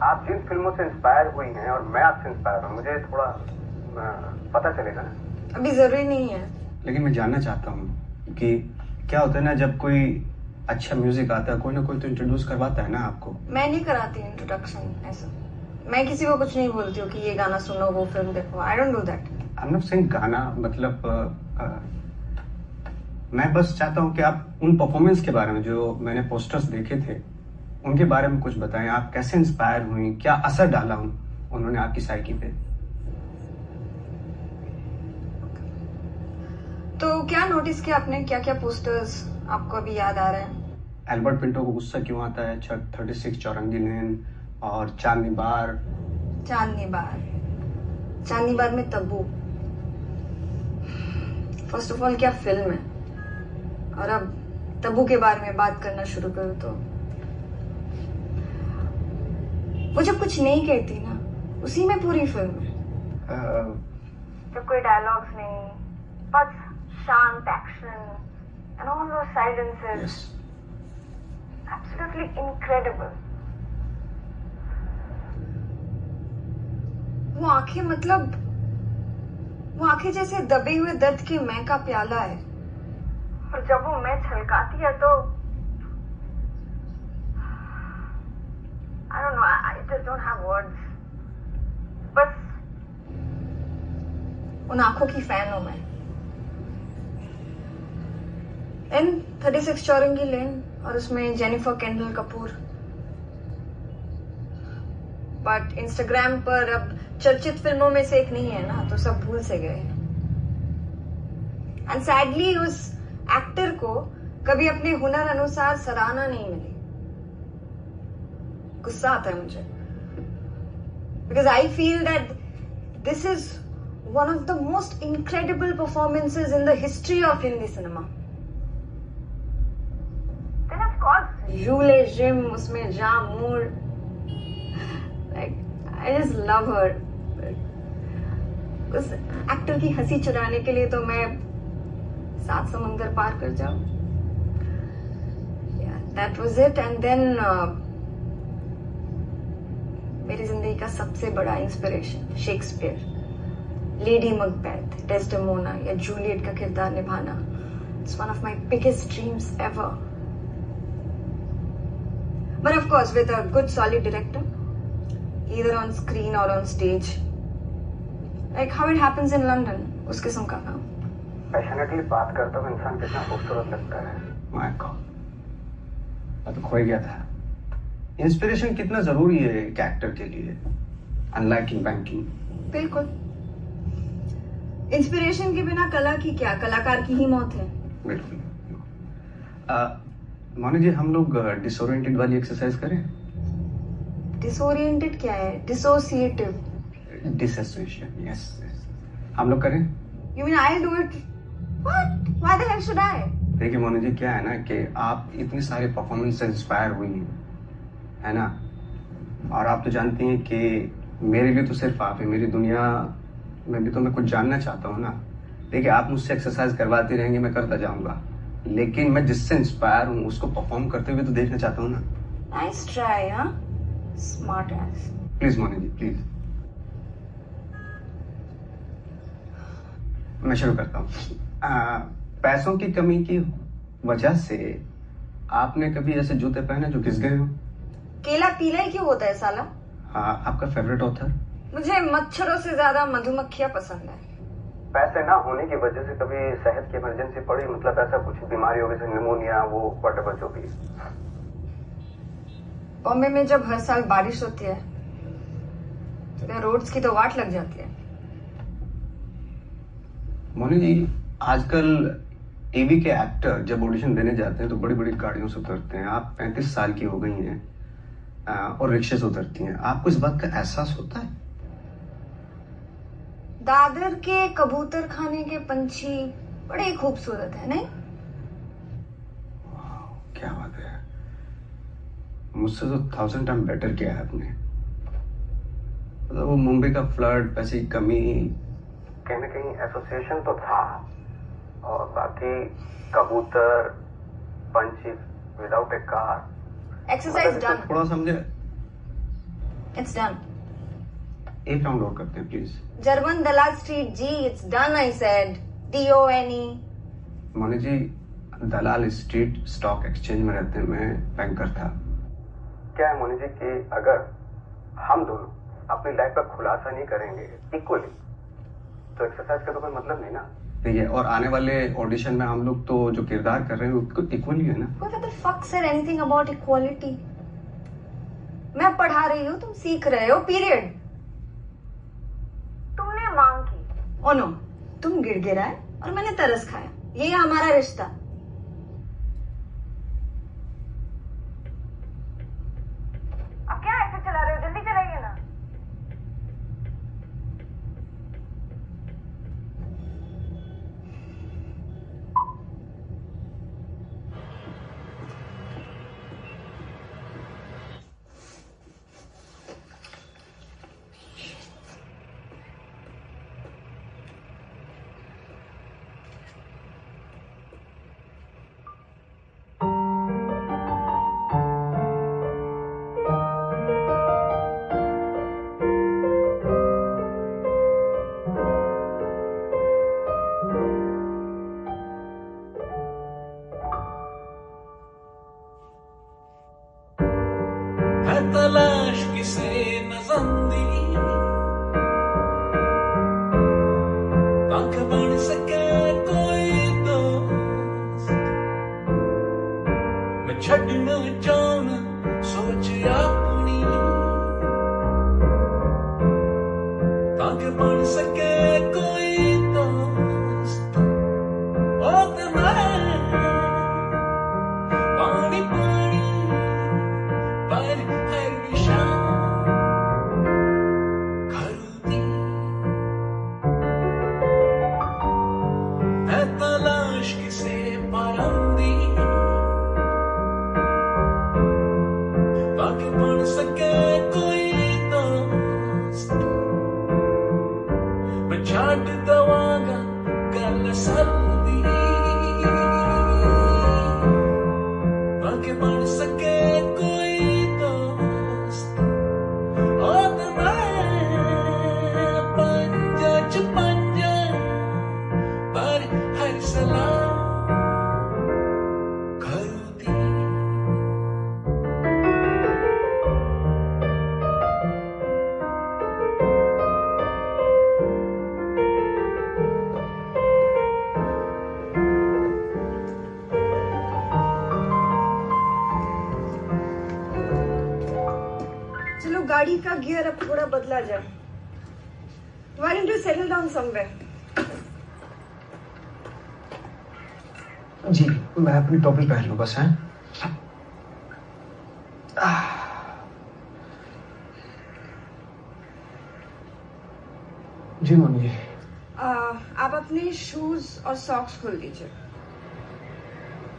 आप जिन फिल्मों से इंस्पायर हुई हैं और मैं आपसे इंस्पायर हूँ, मुझे थोड़ा पता चलेगा ना? अभी जरूरी नहीं है. लेकिन मैं जानना चाहता हूँ कि क्या होता है ना, जब कोई अच्छा म्यूजिक आता है, कोई ना कोई तो इंट्रोड्यूस करवाता है ना आपको. मैं नहीं कराती इंट्रोडक्शन. ऐसा मैं किसी को कुछ नहीं बोलती हूँ कि ये गाना सुनो, वो फिल्म देखो. I don't do that. I am not saying गाना, मतलब मैं बस चाहता हूँ कि आप उन परफॉर्मेंस के बारे में जो मैंने पोस्टर्स देखे थे उनके बारे में कुछ बताएं. आप कैसे इंस्पायर हुई, क्या असर डाला उन्होंने आपकी साइकी पे? तो क्या नोटिस किया आपने? क्या क्या पोस्टर्स आपको अभी याद आ रहे हैं? एल्बर्ट पिंटो को गुस्सा क्यों आता है, 36 चौरंगी लेन और चांदनी बार. चांदनी बार में तब्बू. फर्स्ट ऑफ ऑल क्या फिल्म है, और अब तब्बू के बारे में बात करना शुरू करो तो वो जब कुछ नहीं कहती ना, उसी में पूरी फिल्म है. जब कोई डायलॉग्स नहीं, बस शांत action and all those silences. Absolutely incredible. वो आंखें, मतलब वो आंखें जैसे दबे हुए दर्द के मैं का प्याला है. और जब वो मैं छलकाती है तो I don't know, I just don't have words. बस उन आंखों की फैन हूं मैं. इन 36 चौरंगी लेन और उसमें Jennifer Kendall Kapoor. But Instagram पर अब चर्चित फिल्मों में से एक नहीं है ना, तो सब भूल से गए. एंड सैडली उस एक्टर को कभी अपने हुनर अनुसार सराहना नहीं मिली. गुस्सा आता है मुझे, because I feel that this is one of the most incredible performances in the history of Hindi cinema. Then of course, रूले जिम, उसमें जामूर, like I just love her. उस एक्टर की हंसी चुराने के लिए तो मैं 7 समंदर पार कर जाऊं. That was it. And then मेरी जिंदगी का सबसे बड़ा inspiration Shakespeare. Lady Macbeth, Desdemona या जूलियट का किरदार निभाना, it's one of my biggest dreams ever. But of course with a good solid director, either on screen or on stage, like how it happens in London. उस किस्म का काम. Passionately बात करता हूँ, इंसान कितना खूबसूरत लगता है. माय गॉड, मैं तो खो गया था. इंस्पिरेशन कितना जरूरी है एक एक्टर के लिए, अनलाइक इन बैंकिंग. बिल्कुल. इंस्पिरेशन के बिना कला की क्या, कलाकार की ही मौत है. बिल्कुल. मोनी जी, हम लोग डिसोरिएंटेड वाली एक्सरसाइज करें? डिसोरिएंटेड क्या है? डिसोसिएटिव. डिसोसिएशन. यस, हम लोग करें? You mean I'll do it? What? Why the hell should I? देखिए मोनी जी, क्या है ना कि आप इतनी सारी परफॉर्मेंस से इंस्पायर हुई हैं, है ना, और आप तो जानती हैं कि मेरे लिए तो सिर्फ आप है. मेरी दुनिया में भी तो मैं कुछ जानना चाहता हूँ ना. देखिए, आप मुझसे एक्सरसाइज करवाती रहेंगे, मैं करता जाऊंगा, लेकिन मैं जिससे इंस्पायर हूँ उसको परफॉर्म करते हुए तो देखना चाहता हूँ ना. Nice try, huh? Smart ass. Please Moni ji, please. मैं शुरू करता हूँ। पैसों की कमी की वजह से आपने कभी ऐसे जूते पहने जो घिस गए हो? केला पीला ही क्यों होता है साला? हाँ, आपका फेवरेट ऑथर? मुझे मच्छरों से ज्यादा मधुमक्खियां पसंद है। पैसे ना होने की वजह से कभी सेहत की इमरजेंसी पड़ी, मतलब ऐसा कुछ बीमारी हो गई, निमोनिया, वो व्हाटएवर जो भी। बॉम्बे में जब हर साल बारिश होती है तो रोड्स की तो वाट लग जाती है। मोनी जी, आजकल टीवी के एक्टर जब ऑडिशन देने जाते हैं तो बड़ी बड़ी गाड़ियों से उतरते हैं। आप 35 साल की हो गई हैं और रिक्शे से उतरती हैं। आपको इस बात का एहसास होता है? दादर के कबूतर खाने के पंछी बड़े खूबसूरत है, नहीं? क्या बात है, मुझसे तो 1000 टाइम बेटर किया है आपने। मतलब वो मुंबई का फ्लड, पैसे की कमी, कहीं ना कहीं एसोसिएशन तो था, और बाकी कबूतर, पंछी without a car. Exercise done. थोड़ा समझे। It's done. एक राउंड और करते हैं please. German Dalal Street ji, it's done I said. DONE। Moni ji, Dalal Street stock exchange में रहते हैं, मैं बैंकर था। क्या है मोनी जी कि अगर हम दोनों अपनी लाइफ का खुलासा नहीं करेंगे इक्वली तो एक्सरसाइज का तो कोई मतलब नहीं ना। ठीक है, और आने वाले ऑडिशन में हम लोग तो जो किरदार कर रहे हैं इक्वली है ना। What the fuck said anything about equality? मैं पढ़ा रही हूँ, तुम सीख रहे हो, पीरियड। तुमने मांग की। ओ नो, तुम गिड़गिड़ाए और मैंने तरस खाया, ये हमारा रिश्ता। अब क्या ऐसे चला रहे हो, जल्दी चलाइए ना। तलाश किसे नजंदी पंख बन सके कोई दोस्त मैं छड़ना चाहना सोच अपनी पंख बन सके कोई दोस्त ओ ते मैं पानी पानी पर हर निशान करूँगी है तलाश किसे पारंदी बाकी बन सके कोई दोस्त मैं छाट दवांगा गल सर्दी बाकी बन सके कोई दोस्त और मैं पंजा च पंजा पर हर सलाम करूँगी चलो गाड़ी का गियर अब थोड़ा बदला जाए। Why don't you settle down somewhere? जी, मैं अपनी टोपी पहन लूँ बस, हैं? जी मोनी जी। आप अपने शूज और सॉक्स खोल दीजिए।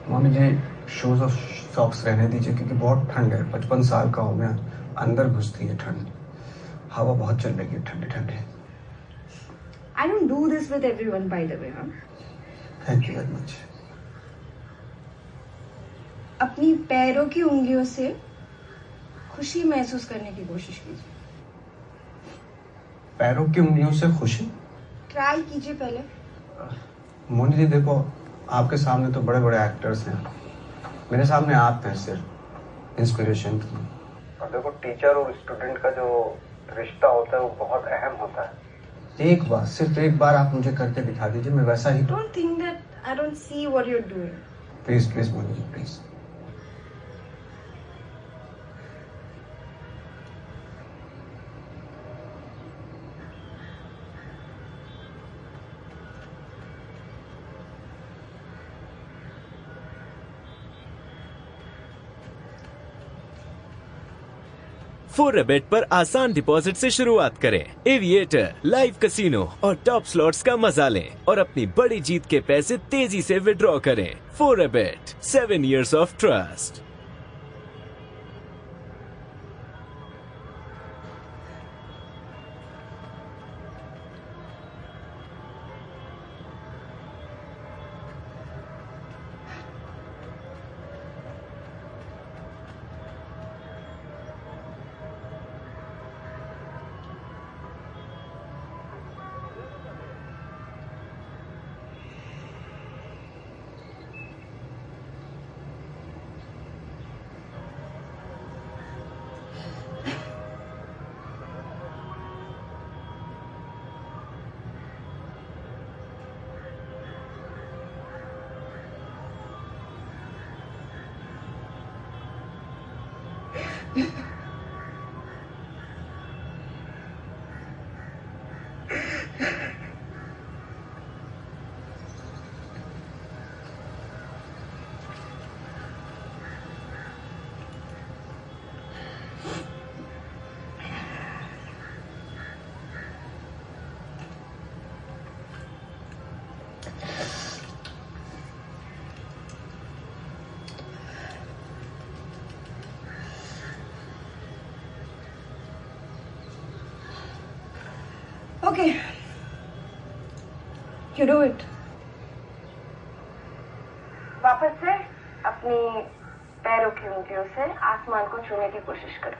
मोनी जी, शूज और सॉक्स रहने दीजिए क्योंकि बहुत ठंड है। 55 साल का हो गया, अंदर घुसती है ठंड, हवा बहुत चल रही है ठंडे ठंडे। I don't do this with everyone, by the way, huh? Thank you very much. अपनी पैरों की उंगलियों से खुशी महसूस करने की कोशिश कीजिए। पैरों की उंगलियों से खुशी? ट्राई कीजिए पहले। मोनी जी देखो, आपके सामने तो बड़े बड़े एक्टर्स हैं, मेरे सामने आप हैं सिर्फ इंस्पिरेशन की। और देखो टीचर और स्टूडेंट का जो रिश्ता होता है वो बहुत अहम होता है। एक बार, सिर्फ एक बार आप मुझे करके दिखा दीजिए, मैं वैसा ही। Don't think that I don't see what you're doing. Please please Moni ji please. फोरबेट पर आसान डिपॉजिट से शुरुआत करें। एविएटर, लाइव कैसीनो और टॉप स्लॉट्स का मजा लें और अपनी बड़ी जीत के पैसे तेजी से विड्रॉ करें। फोरबेट, 7 years of trust। Okay. You do it. वापस से अपनी पैरों की उंगलियों से आसमान को छूने की कोशिश करो।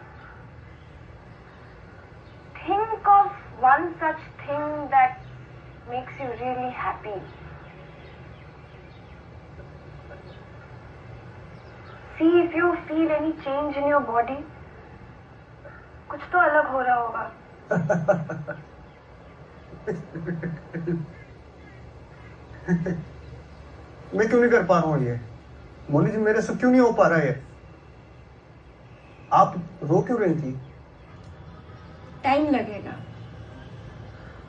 Think of one such thing that makes you really happy. See if you feel any change in your body. कुछ तो अलग हो रहा होगा। मैं क्यों नहीं कर पा रहा हूँ ये? मोनी जी मेरे से क्यों नहीं हो पा रहा है? आप रो क्यों रही थी? टाइम लगेगा,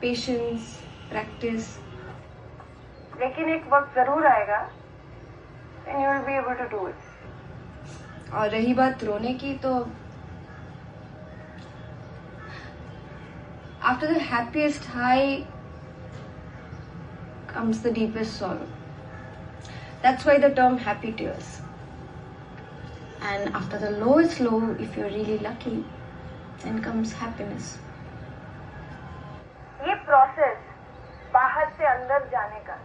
पेशेंस, प्रैक्टिस। लेकिन एक वक्त जरूर आएगा and you will be able to do it. और रही बात रोने की, तो after the happiest high comes the deepest sorrow. That's why the term happy tears. And after the lowest low, if you're really lucky, then comes happiness. ये process बाहर से अंदर जाने का,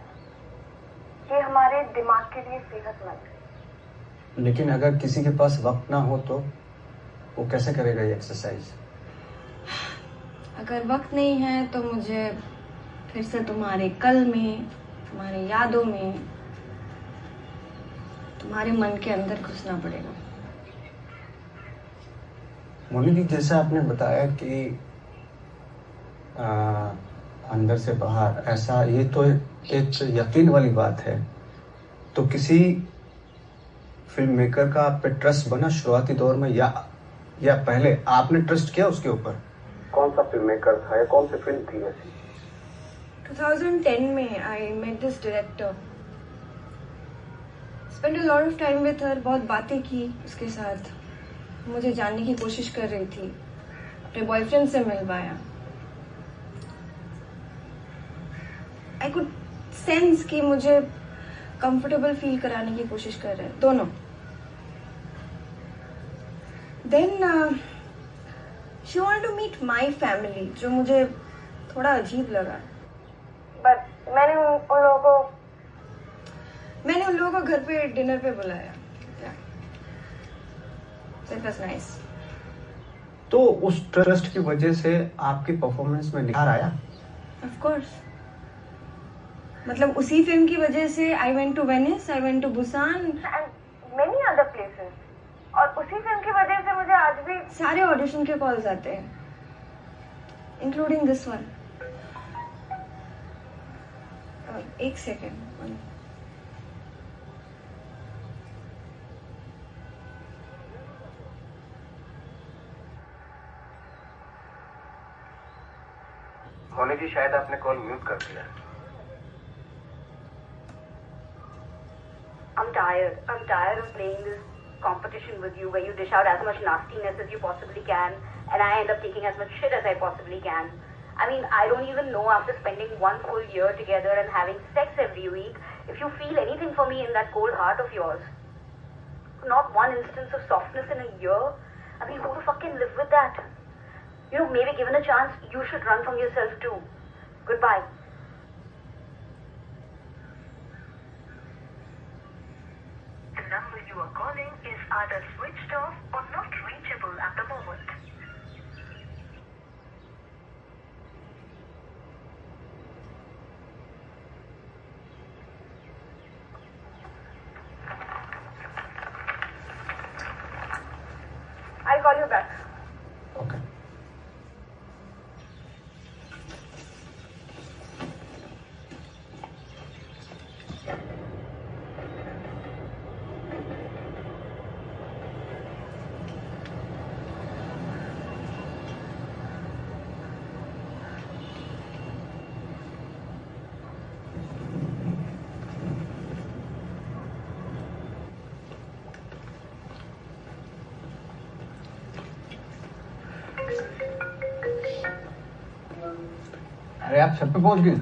ये हमारे दिमाग के लिए सेहतमंद है। लेकिन अगर किसी के पास वक्त ना हो तो वो कैसे करेगा ये एक्सरसाइज? अगर वक्त नहीं है तो मुझे फिर से तुम्हारे कल में, तुम्हारे यादों में, तुम्हारे मन के अंदर घुसना पड़ेगा। मोनी जी जैसा आपने बताया कि अंदर से बाहर, ऐसा ये तो एक यकीन वाली बात है। तो किसी फिल्म मेकर का आप पे ट्रस्ट बना शुरुआती दौर में, या पहले आपने ट्रस्ट किया उसके ऊपर? कौन सा फिल्म मेकर था या कौन सी फिल्म थी ऐसी? 2010 में I met this director, spend a lot of time with her, बहुत बातें की उसके साथ, मुझे जानने की कोशिश कर रही थी, अपने बॉयफ्रेंड से मिलवाया। आई कुड सेंस कि मुझे कंफर्टेबल फील कराने की कोशिश कर रहे हैं दोनों। Then she wanted to meet my family, जो मुझे थोड़ा अजीब लगा। बट मैंने उन लोगों को घर पे डिनर पे बुलाया। It was nice. तो उस ट्रस्ट की वजह से आपकी परफॉर्मेंस में निखार आया? Of course. मतलब उसी फिल्म की वजह से I went to Venice, I went to Busan and many other places, और उसी फिल्म की वजह से मुझे आज भी सारे ऑडिशन के कॉल्स आते हैं, इंक्लूडिंग दिस वन। एक सेकेंड, मोनी जी शायद आपने कॉल म्यूट कर दिया। I'm tired of playing this competition with you where you dish out as much nastiness as you possibly can and I end up taking as much shit as I possibly can. I mean, I don't even know after spending 1 full year together and having sex every week if you feel anything for me in that cold heart of yours. Not one instance of softness in a year. I mean, who the fuck can live with that? You know, maybe given a chance, you should run from yourself too. Goodbye. The number you are calling is either switched off or not reachable at the moment. I'll call you back. Okay. अरे आप छत पे पहुंच गए?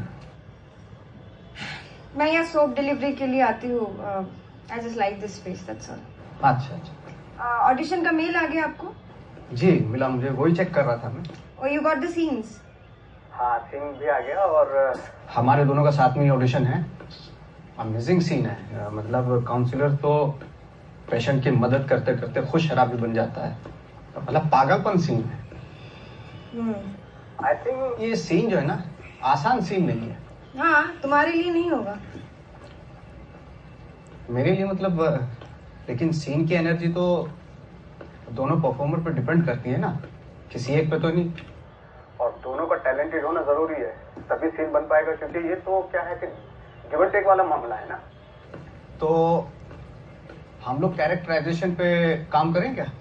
मैं यहाँ soap delivery के लिए आती हूँ। I just like this space, that's all. अच्छा अच्छा। ऑडिशन का मेल आ गया आपको? जी मिला, मुझे वही चेक कर रहा था मैं। और यू गॉट द सीन्स? हाँ सीन भी आ गया और हमारे दोनों का साथ में ही ऑडिशन है। अमेजिंग सीन है, मतलब काउंसलर तो पेशेंट की मदद करते करते खुद शराबी बन जाता है, मतलब पागलपन सीन है। आई थिंक ये सीन जो है ना, आसान सीन नहीं है। हाँ, तुम्हारे लिए नहीं होगा। मेरे लिए मतलब, लेकिन सीन की एनर्जी तो दोनों परफॉर्मर पे डिपेंड करती है ना, किसी एक पे तो नहीं। और दोनों का टैलेंटेड होना जरूरी है, तभी सीन बन पाएगा, क्योंकि ये तो क्या है कि गिव एंड टेक वाला मामला है ना। तो हम लोग कैरेक्टराइजेशन पे काम करें क्या?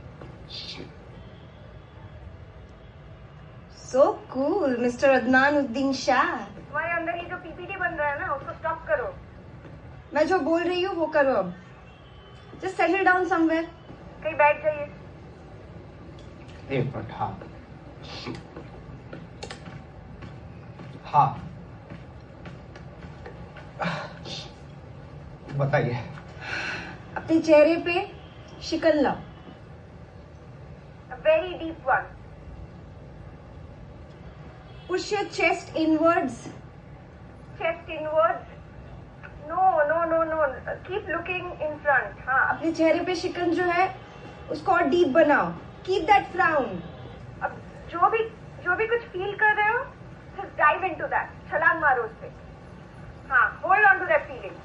So cool, Mr. अदनानुद्दीन शाह। तुम्हारे अंदर ये जो पीपीटी बन रहा है ना, उसको स्टॉप करो। मैं जो बोल रही हूँ वो करो अब। Just settle down somewhere। कहीं बैठ जाइए। एक मिनट। हाँ हाँ बताइए। अपने चेहरे पे शिकन लाओ। A very deep one. Push your chest inwards. Chest inwards? No. Keep looking in front. हाँ। अपने चेहरे पे शिकन जो है उसको और डीप बनाओ। Keep that frown. अब जो भी कुछ फील कर रहे हो, just dive into that. छलांग मारो उस पे। हाँ, hold on to that feeling.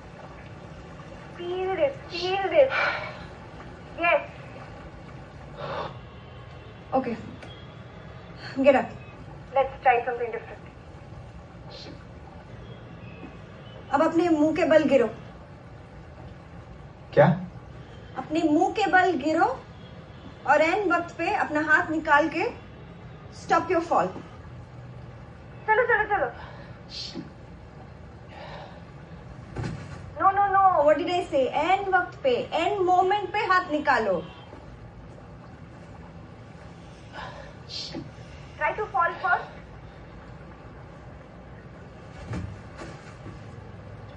Feel this. Yes. Okay. Get up. Let's try something different. अब अपने मुंह के बल गिरो। क्या? अपने मुंह के बल गिरो और एन वक्त पे अपना हाथ निकाल के स्टॉप योर फॉल। चलो। No. What did I say? एन वक्त पे, एन मोमेंट पे हाथ निकालो। Try to fall first.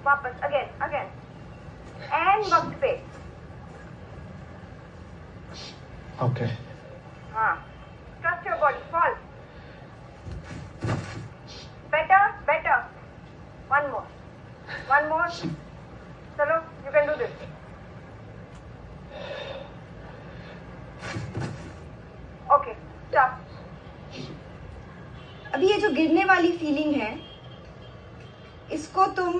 वापस, again. एन वक्त पे। ओके। हाँ। Trust your body. Fall. Better. One more. चलो, you can do this. Okay, stop. अभी ये जो गिरने वाली फीलिंग है, इसको तुम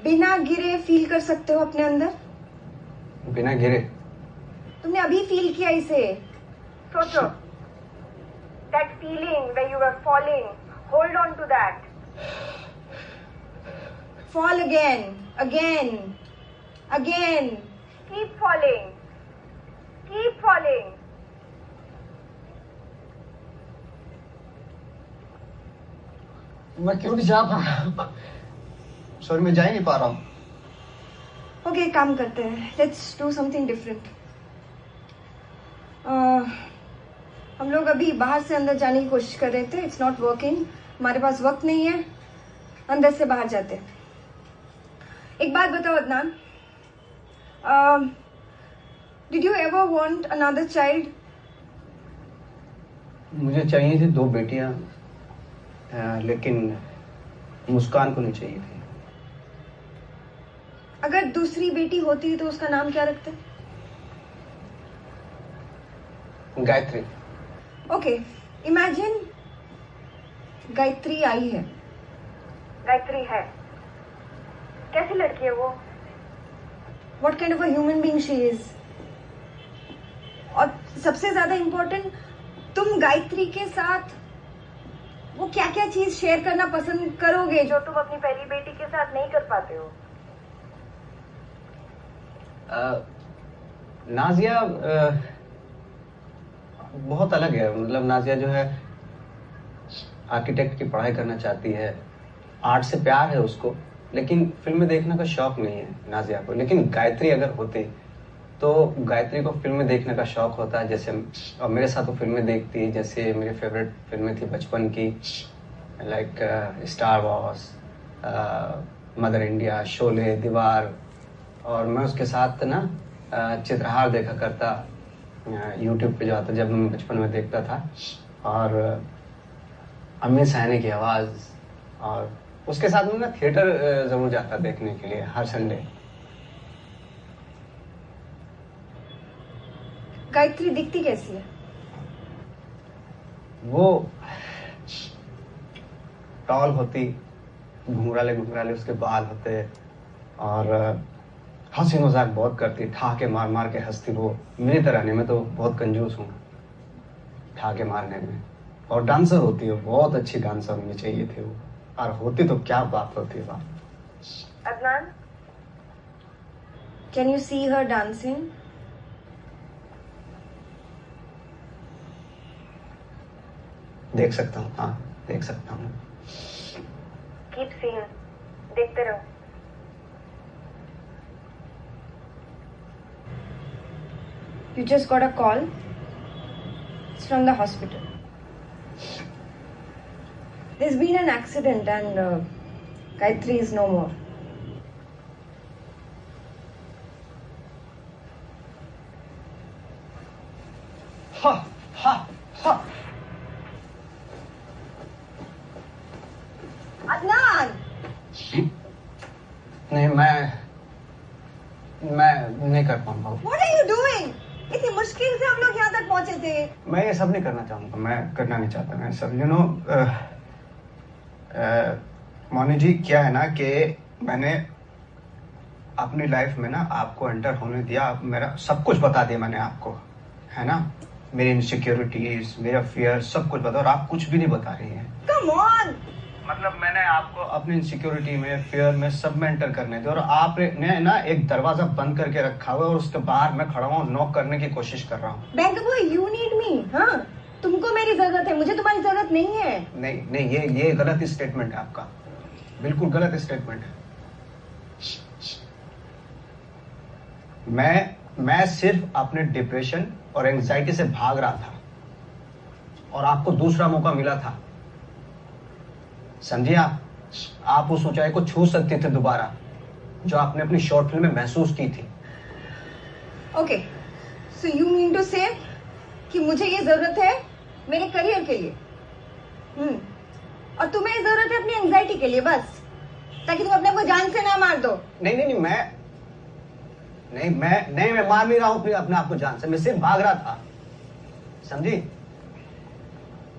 बिना गिरे फील कर सकते हो अपने अंदर? बिना गिरे? तुमने अभी फील किया इसे। सोचो, that feeling where you were falling, hold on to that. Fall again, again, again. Keep falling. Keep falling. मैं क्यों नहीं जा पा रहा? सॉरी, मैं जा ही नहीं पा रहा हूँ। ओके, काम करते हैं। Let's do something different. हम लोग अभी बाहर से अंदर जाने की कोशिश कर रहे थे। It's not working. हमारे पास वक्त नहीं है। अंदर से बाहर जाते हैं। एक बात बताओ Adnan, did you ever want another child? मुझे चाहिए थी 2 बेटियां, लेकिन मुस्कान को नहीं चाहिए थी। अगर दूसरी बेटी होती तो उसका नाम क्या रखते? गायत्री। ओके, इमेजिन गायत्री आई है। गायत्री है। कैसी लड़की है वो? What kind of a human being she is? और सबसे ज्यादा इम्पोर्टेंट, तुम गायत्री के साथ वो क्या क्या चीज शेयर करना पसंद करोगे जो तुम अपनी पहली बेटी के साथ नहीं कर पाते हो? नाजिया बहुत अलग है। मतलब नाजिया जो है आर्किटेक्ट की पढ़ाई करना चाहती है, आर्ट से प्यार है उसको, लेकिन फिल्में देखने का शौक नहीं है नाजिया को। लेकिन गायत्री अगर होती तो गायत्री को फिल्में देखने का शौक होता है, जैसे और मेरे साथ वो फिल्में देखती है। जैसे मेरी फेवरेट फिल्में थी बचपन की, like star Wars, mother India, Sholay, दीवार। और मैं उसके साथ ना चित्रहार देखा करता यूट्यूब पे जो आता, जब मैं बचपन में देखता था। और अम्मी सैनी की आवाज़, और उसके साथ में मैं थिएटर जरूर जाता देखने के लिए हर संडे। गायत्री दिखती कैसी है? वो टॉल होती, घुंघराले घुंघराले उसके बाल होते, और हंसी मजाक बहुत करती, ठहाके मार मार के हंसती। वो मेरी तरह नहीं, मैं तो बहुत कंजूस हूँ ठहाके मारने में। और डांसर होती है, बहुत अच्छी डांसर होनी चाहिए थी वो, और होती तो क्या बात होती है। Adnan, can you see her dancing? देख सकता हूँ, हाँ देख सकता हूँ। कीप सीइंग, देखते रहो। You just got a call. It's from the hospital. There's been an accident and Gayatri is no more. Ha ha ha. Adnan! नहीं, मैं नहीं कर पाऊंगा। What are you doing? इतनी मुश्किल से हम लोग यहाँ तक पहुँचे थे। मैं ये सब नहीं करना चाहूंगा, मैं करना नहीं चाहता मैं सब। मोनी जी, क्या है ना कि मैंने अपनी लाइफ में ना आपको एंटर होने दिया, मेरा सब कुछ बता दिया मैंने आपको, है ना। मेरी इनसिक्योरिटीज, मेरा फियर, सब कुछ बता, और आप कुछ भी नहीं बता रही हैं। Come on! मतलब मैंने आपको अपनी इनसिक्योरिटी में, फियर में, सब में एंटर करने दिया, और आपने ना एक दरवाजा बंद करके रखा हुआ है, और उसके बाहर मैं खड़ा हूँ, नॉक करने की कोशिश कर रहा हूँ। Bank boy, you need me, हाँ? तुमको मेरी जरूरत है, मुझे तुम्हारी जरूरत नहीं है। नहीं नहीं, ये गलत स्टेटमेंट है आपका, बिल्कुल गलत स्टेटमेंट है। मैं सिर्फ अपने डिप्रेशन और एंजाइटी से भाग रहा था, और आपको दूसरा मौका मिला था, समझिए। आप उस ऊंचाई को छू सकते थे दोबारा, जो आपने अपनी शॉर्ट फिल्म में महसूस की थी। Okay, so you mean to say कि मुझे ये जरूरत है मेरे करियर के लिए, और तुम्हें जरूरत है अपनी एंजाइटी के लिए, बस ताकि तुम अपने को जान से ना मार दो। नहीं, मैं मार नहीं रहा हूं अपने आप को जान से, मैं सिर्फ भाग रहा था, समझी।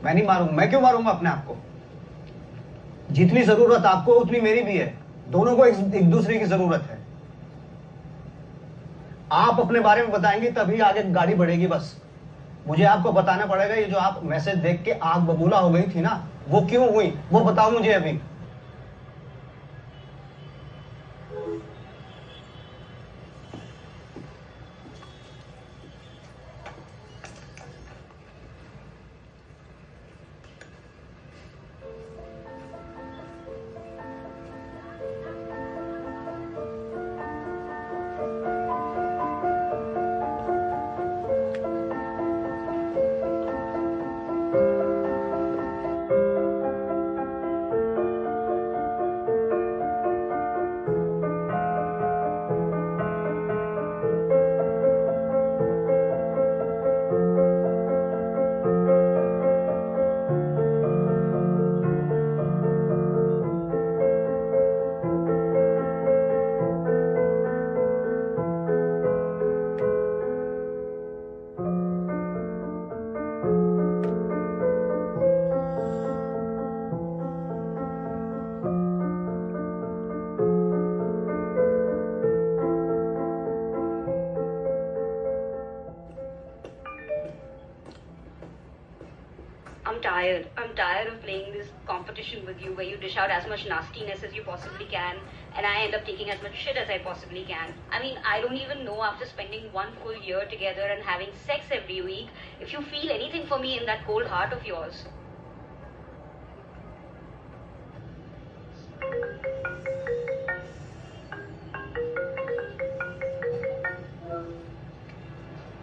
मैं नहीं मारूंगा, मैं क्यों मारूंगा अपने आप को? जितनी जरूरत आपको उतनी मेरी भी है, दोनों को एक दूसरे की जरूरत है। आप अपने बारे में बताएंगे तभी आगे गाड़ी बढ़ेगी। बस मुझे आपको बताना पड़ेगा, ये जो आप मैसेज देख के आग बबूला हो गई थी ना, वो क्यों हुई, वो बताओ मुझे अभी। I'm tired of playing this competition with you where you dish out as much nastiness as you possibly can and I end up taking as much shit as I possibly can. I mean, I don't even know after spending 1 full year together and having sex every week if you feel anything for me in that cold heart of yours.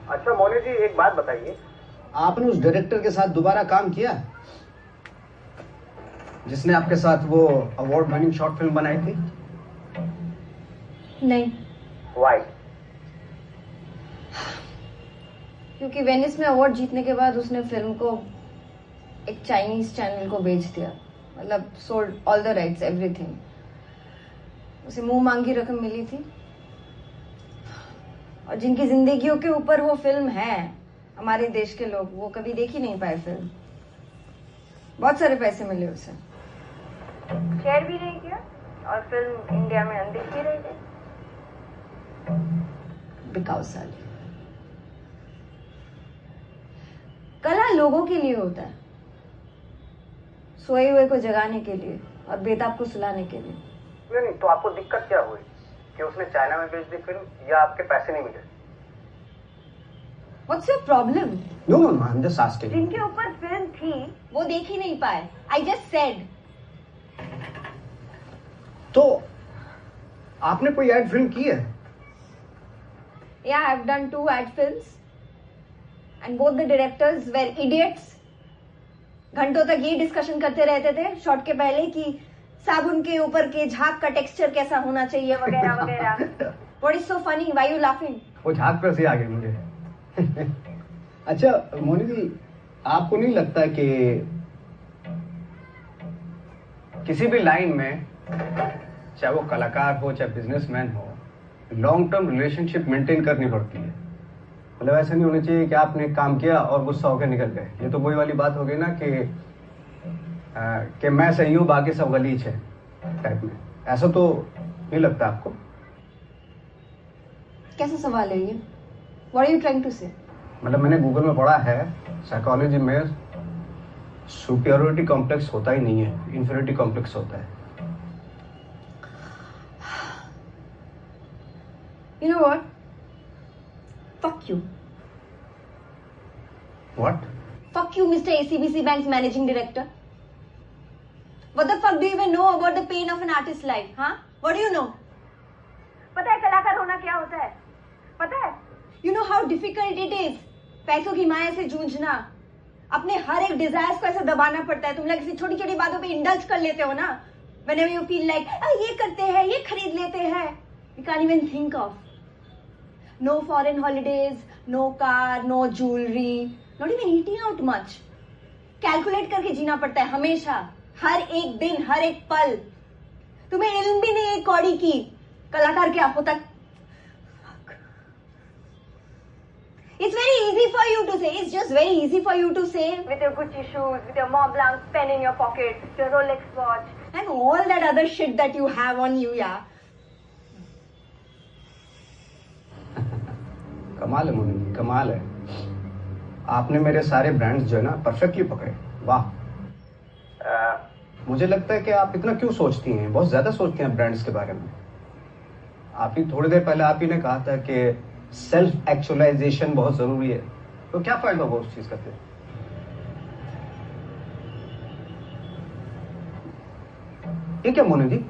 अच्छा मोनी जी, एक बात बताइए, आपने उस director के साथ दोबारा काम किया जिसने आपके साथ वो अवार्ड विनिंग शॉर्ट फिल्म बनाई थी? नहीं। Why? क्योंकि वेनिस में अवार्ड जीतने के बाद उसने फिल्म को एक चाइनीज चैनल को बेच दिया, मतलब sold all the rights, everything. उसे मुंह मांगी रकम मिली थी और जिनकी जिंदगियों के ऊपर वो फिल्म है, हमारे देश के लोग, वो कभी देख ही नहीं पाए फिल्म। बहुत सारे पैसे मिले उसे, शेयर भी नहीं किया और फिल्म इंडिया में अनदेखी रह गई। बिकाऊ साली। कला लोगों के लिए होता है, सोए हुए को जगाने के लिए और बेताब को सुलाने के लिए। नहीं, तो आपको दिक्कत क्या हुई कि उसने चाइना में बेच दी फिल्म, या आपके पैसे नहीं मिले? What's your problem? No, I'm just asking. जिनके ऊपर फिल्म थी वो देख ही नहीं पाए। I just said. तो आपने कोई एड फिल्म की है? Yeah, I've done 2 ad films, and both the directors were idiots. घंटों तक ये डिस्कशन करते रहते थे शॉट के पहले कि साबुन के ऊपर के झाग का टेक्सचर कैसा होना चाहिए वगैरह वगैरह। What is so funny? Why you laughing? वो झाग पर से आ गई मुझे। अच्छा मोनी जी, आपको नहीं लगता कि किसी भी लाइन में, चाहे वो कलाकार हो चाहे बिजनेसमैन हो, लॉन्ग टर्म रिलेशनशिप मेंटेन करनी पड़ती है? मतलब ऐसा नहीं होना चाहिए कि आपने काम किया और गुस्सा होकर निकल गए। ये तो वही वाली बात हो गई ना कि मैं सही हूँ बाकी सब गलीच है टाइप में। ऐसा तो नहीं लगता आपको? कैसा सवाल है ये? What are you trying to say? मतलब मैंने गूगल में पढ़ा है, साइकोलॉजी में सुपीरियरिटी कॉम्प्लेक्स होता ही नहीं है, इंफीरियरिटी कॉम्प्लेक्स होता है। You know what? Fuck you. What? Fuck you, Mr. ACBC Bank's managing director. What the fuck do you even know about the pain of an artist's life, huh? What do you know? पता है कलाकार होना क्या होता है? पता है? You know how difficult it is. पैसों की माया से जूझना, अपने हर एक डिजायर्स को ऐसे दबाना पड़ता है। तुम लोग ऐसी छोटी छोटी बातों पे इंडल्ज कर लेते हो ना। Whenever you feel like, ये करते हैं, ये खरीद लेते हैं, you can't even think of. No foreign holidays, no car, no jewelry, not even eating out much. Calculate करके जीना पड़ता है हमेशा, हर एक दिन, हर एक पल। तुम्हें इल्म भी नहीं है कौड़ी की, कलाकार क्या होता। It's very easy for you to say. It's just very easy for you to say. With your Gucci shoes, with your Mont Blanc pen in your pocket, your Rolex watch. And all that other shit that you have on you, yeah. कमाल है मोनी, कमाल है। आपने मेरे सारे brands जो है ना परफेक्टली पकड़े। वाह। मुझे लगता है कि आप इतना क्यों सोचती हैं, बहुत ज्यादा सोचती हैं ब्रांड्स के बारे में। आप ही थोड़ी देर पहले आप ही ने कहा था कि सेल्फ एक्चुअलाइजेशन बहुत जरूरी है, तो क्या फायदा होगा उस चीज का फिर? ये क्या मोनी जी?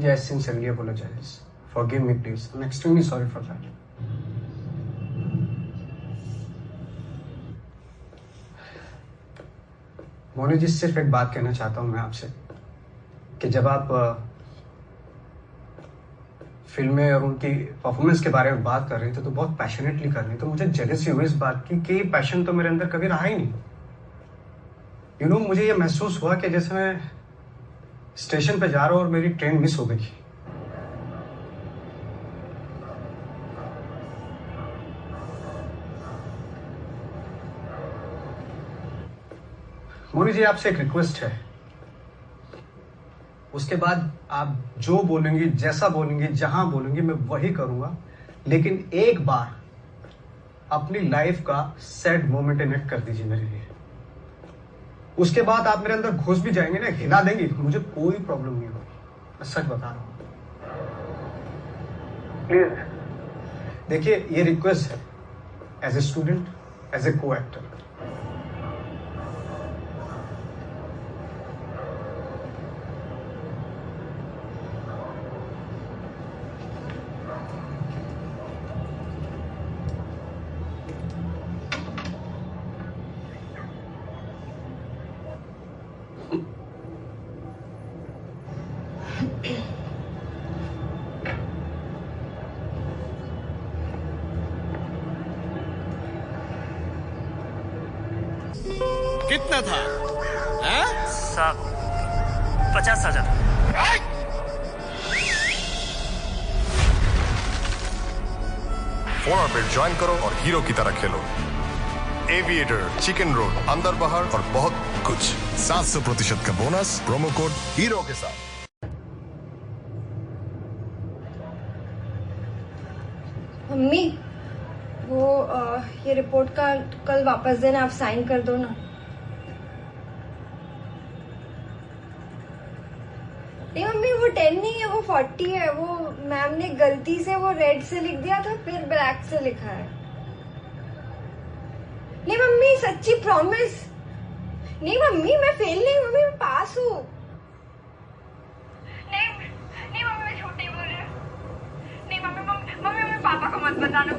I sincerely apologize. Forgive me, please. I'm extremely sorry for that. Moni जी, सिर्फ एक बात कहना चाहता हूं मैं आपसे कि जब आप फिल्में और उनकी परफॉर्मेंस के बारे में बात कर रहे थे तो बहुत पैशनेटली कर रहे थे। तो मुझे जेलसी हुई इस बात की कि पैशन तो मेरे अंदर कभी रहा ही नहीं। मुझे ये महसूस हुआ कि जैसे मैं स्टेशन पे जा रहा हूं और मेरी ट्रेन मिस हो गई। मोनी जी, आपसे एक रिक्वेस्ट है, उसके बाद आप जो बोलेंगी, जैसा बोलेंगी, जहां बोलेंगी, मैं वही करूंगा। लेकिन एक बार अपनी लाइफ का सैड मोमेंट इनेक्ट कर दीजिए मेरे लिए। उसके बाद आप मेरे अंदर घुस भी जाएंगे ना, हिला देंगे, मुझे कोई प्रॉब्लम नहीं होगी। मैं सच बता रहा हूं। प्लीज देखिए, ये रिक्वेस्ट है as a student, as a co actor. कितना था? 50,000। फोनपेट ज्वाइन करो और हीरो की तरह खेलो। एविएटर, चिकन रोल, अंदर बाहर और बहुत कुछ। 700% का बोनस प्रोमो कोड हीरो के साथ। मम्मी, वो ये रिपोर्ट का कल वापस देना, आप साइन कर दो ना। नहीं मम्मी, वो 10 नहीं है, वो 40 है। वो मैम ने गलती से वो रेड से लिख दिया था, फिर ब्लैक से लिखा है। नहीं मम्मी, सच्ची प्रॉमिस। नहीं मम्मी, मैं फेल नहीं, मम्मी मैं पास हूँ। नहीं मम्मी, मैं झूठ नहीं बोल रही हूँ। नहीं मम्मी, पापा को मत बताना।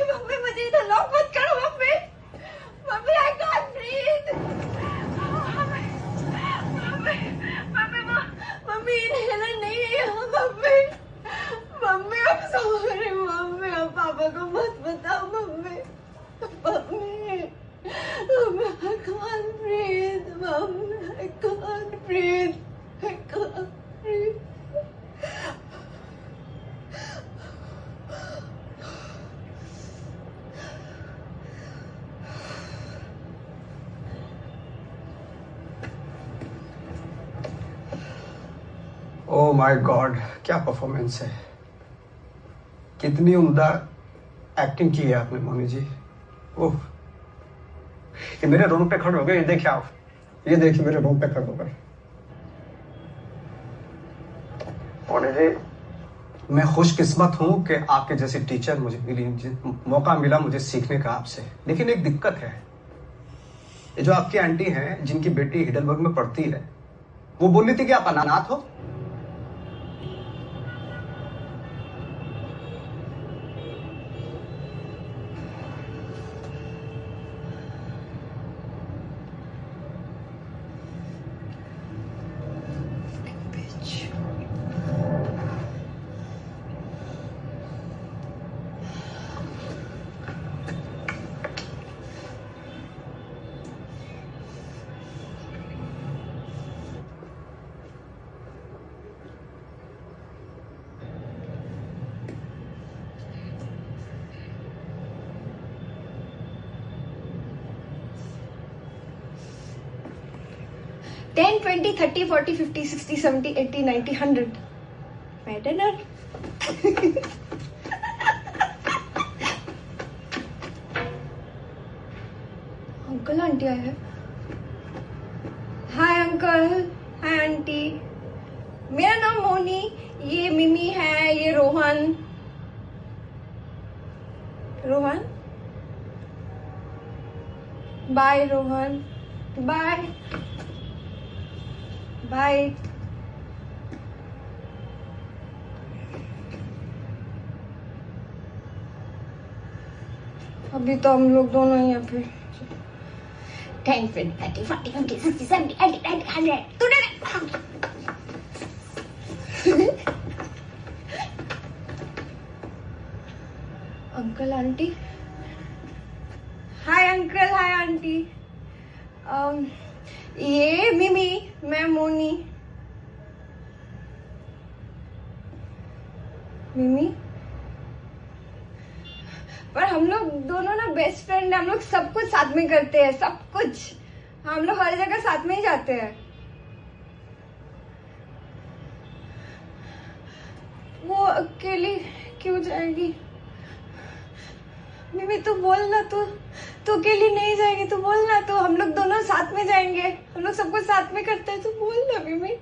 मम्मी मुझे इधर लॉक मत करो। Mummy I can't breathe। Mummy inhaler नहीं है यहाँ। Mummy I'm sorry। मम्मी, अब पापा को मत बताओ। Mummy I can't breathe। Mummy I can't my God, क्या परफॉर्मेंस है, कितनी उम्दा एक्टिंग की है आपने मोनी जी। ओह, ये मेरे रोंग पे खड़े हो गए, ये देखिए आप, ये देखिए मेरे रोंग पे खड़े हो गए। मोनी जी, मैं खुशकिस्मत हूं कि आपके जैसी टीचर मुझे मिली, मौका मिला मुझे सीखने का आपसे। लेकिन एक दिक्कत है, ये जो आपकी आंटी हैं जिनकी बेटी हिडलबर्ग में पढ़ती है, वो बोल रही थी कि आप अनाथ हो। $10, $20, $30, $40, $50, $60, $70, $80, $90, $100. My dinner. अंकल आंटी आए हैं। हाय अंकल, हाय आंटी, मेरा नाम मोनी, ये मिमी है, ये Rohan. Rohan, bye Rohan, bye bye. अभी तो हम लोग दोनों ही हैं फिर। 10, 20, 30, 40, 50, 60, 70, 80, 90, 100. तू डरे? Uncle aunty, hi uncle, hi aunty. ये मिमी, मैं मोनी। मिमी, पर हम लोग दोनों ना बेस्ट फ्रेंड हैं, हम लोग सब कुछ साथ में करते हैं, सब कुछ। हम लोग हर जगह साथ में ही जाते हैं। वो अकेली क्यों जाएगी? मिमी तू बोल ना, तू अकेली नहीं जाएगी, तू बोल ना, तो हम लोग दोनों साथ में जाएंगे, हम लोग सब कुछ साथ में करते हैं, तू बोल ना मिमी।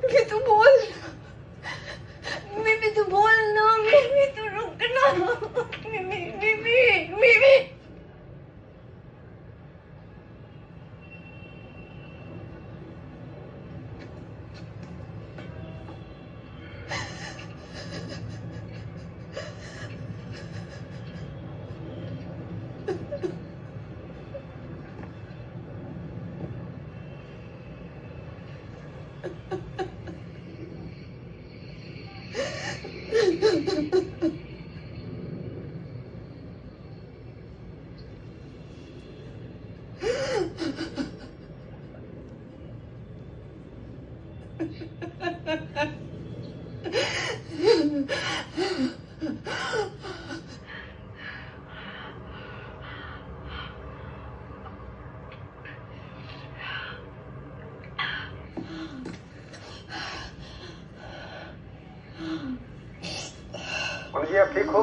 मिमी तू बोल, मिमी तू बोल ना, मिमी तू रुक ना, मिमी मिमी मिमी। जी आप ठीक हो?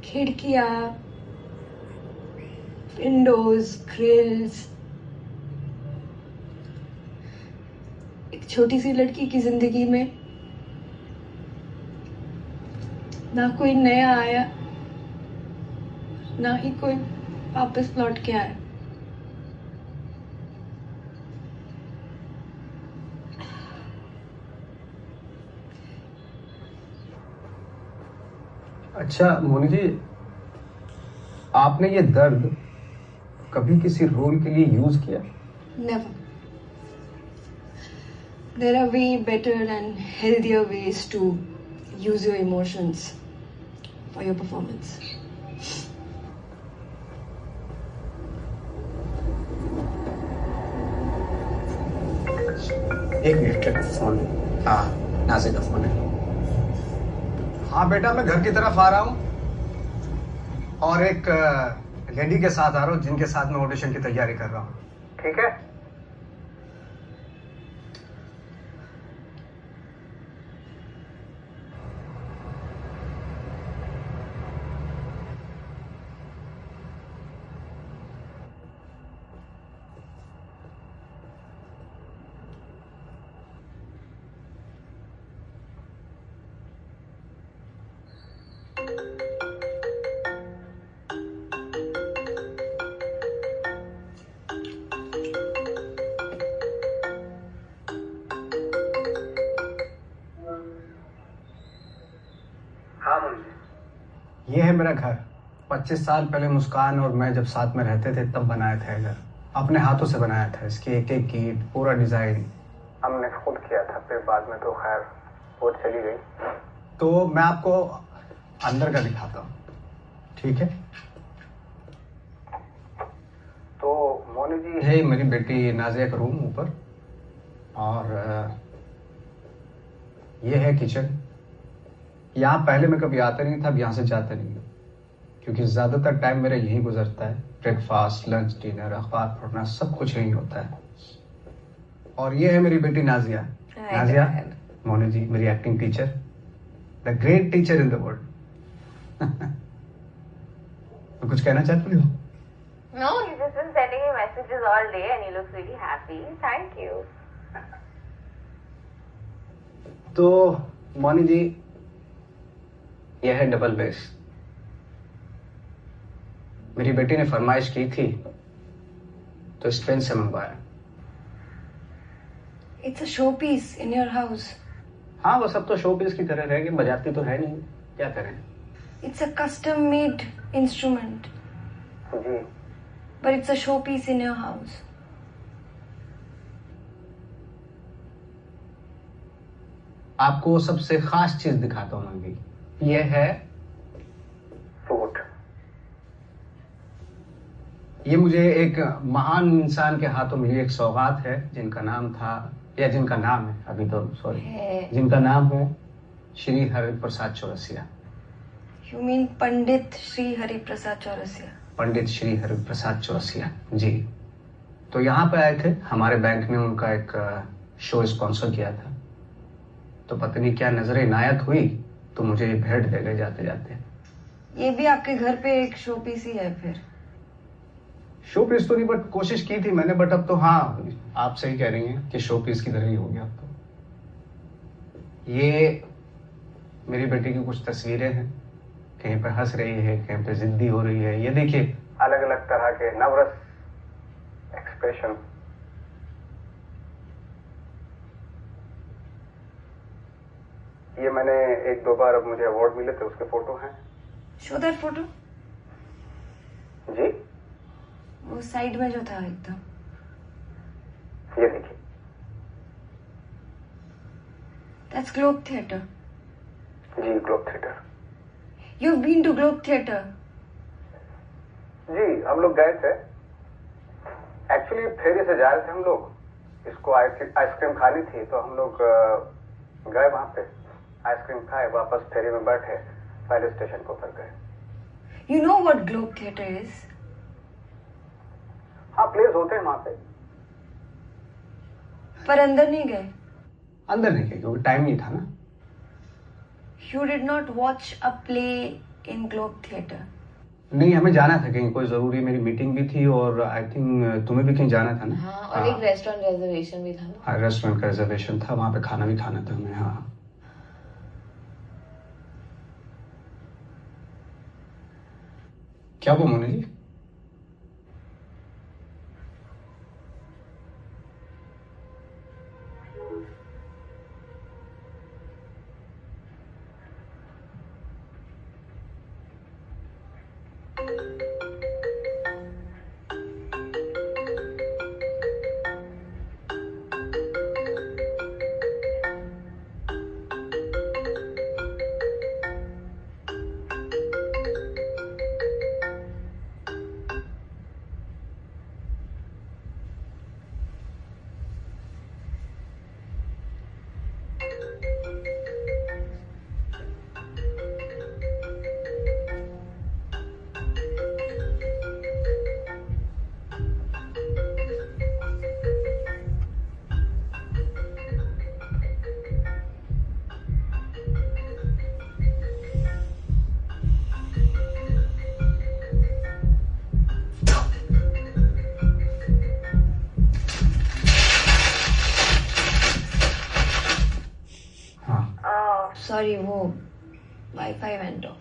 खिड़कियां, विंडोज, ग्रिल्स, एक छोटी सी लड़की की जिंदगी में ना कोई नया आया, ना ही कोई वापस लौट के आया। अच्छा मोनी जी, आपने ये दर्द कभी किसी रोल के लिए यूज किया? Never. There are way better and healthier ways to use your emotions for your performance. एक मिनट, फोन। हाँ, नाज़िर का फोन है। हाँ बेटा, मैं घर की तरफ आ रहा हूँ और एक लेडी के साथ आ रहा हूँ जिनके साथ मैं ऑडिशन की तैयारी कर रहा हूँ। ठीक है? ये है मेरा घर। 25 साल पहले मुस्कान और मैं जब साथ में रहते थे तब बनाया था ये घर। अपने हाथों से बनाया था। इसकी एक एक ईंट, पूरा डिजाइन हमने खुद किया था। फिर बाद में तो खैर वो चली गई। तो मैं आपको अंदर का दिखाता हूँ, ठीक है? तो मोनी जी, है मेरी बेटी नाजिया का रूम ऊपर, और ये है किचन। यहाँ पहले मैं कभी आता नहीं था, अब यहाँ से जाता नहीं हूँ क्योंकि ज्यादातर टाइम मेरा यहीं गुजरता है। ब्रेकफास्ट, लंच, डिनर, अखबार पढ़ना सब कुछ यहीं होता है। और ये है मेरी बेटी नाजिया। नाजिया, मोनी जी मेरी acting teacher, the great teacher in the world. तो कुछ कहना चाहती हो? No, he's just been sending me messages all day and he looks really happy. Thank you. तो मोनी जी, यह है डबल बेस। मेरी बेटी ने फरमाइश की थी तो स्पेन से मंगवाया। It's a showpiece in your house. हाँ, वो सब तो शोपीस की तरह रहेगी, बजाती तो है नहीं, क्या करें? It's a custom-made instrument. Ji. But it's a showpiece in your house. आपको सबसे खास चीज दिखाता हूँ मैं भी। ये है सूट। ये मुझे एक महान इंसान के हाथों मिली एक सौगात है, जिनका नाम था, या जिनका नाम है, अभी तो सॉरी, जिनका नाम है श्री हरिप्रसाद चौरसिया। You mean Pandit Shri Hari Prasad Chaurasia? पंडित श्री हरिप्रसाद चौरसिया जी। तो यहाँ पे आए थे, हमारे बैंक ने उनका एक शो स्पॉन्सर किया था। तो पता नहीं क्या नजर इनायत हुई तो मुझे भेंट दे गए जाते जाते। ये भी आपके घर पे एक शोपीस ही है फिर? शो पीस तो नहीं, बट कोशिश की थी मैंने। बट अब तो हाँ, आप सही कह रही हैं कि शो पीस की तरह ही हो गया अब तो। ये मेरी बेटी की कुछ तस्वीरें हैं, कहीं पे हंस रही है, कहीं पे जिद्दी हो रही है। ये देखिए, अलग अलग तरह के नवरस एक्सप्रेशन। ये मैंने एक दो बार अब मुझे अवार्ड मिले थे, उसके फोटो हैं। Show that photo. जी, वो साइड में जो था एकदम। ये देखिए। That's Globe Theatre. जी, Globe Theatre. You've been to Globe Theatre? जी, हम लोग गए थे। एक्चुअली फेरी से जा रहे थे हम लोग। इसको आइसक्रीम खानी थी तो हम लोग गए वहां पे, आइसक्रीम खाए, वापस फेरी में बैठे, पहले स्टेशन को उतर गए। You know what Globe Theatre is? हाँ, प्लेस होते हैं वहां पे। पर अंदर नहीं गए? अंदर नहीं गए क्योंकि टाइम नहीं था ना। You did not watch a play in Globe Theatre? नहीं, हमें जाना था कहीं, कोई जरूरी मेरी मीटिंग भी थी, और आई थिंक तुम्हें भी कहीं जाना था ना। हाँ, और एक रेस्टोरेंट रिजर्वेशन भी था ना। हाँ, रेस्टोरेंट का रिजर्वेशन था, वहां पे खाना भी खाना था हमें। हाँ, क्या हुआ मोनी जी? सॉरी, वो वाईफाई वेंट ऑफ,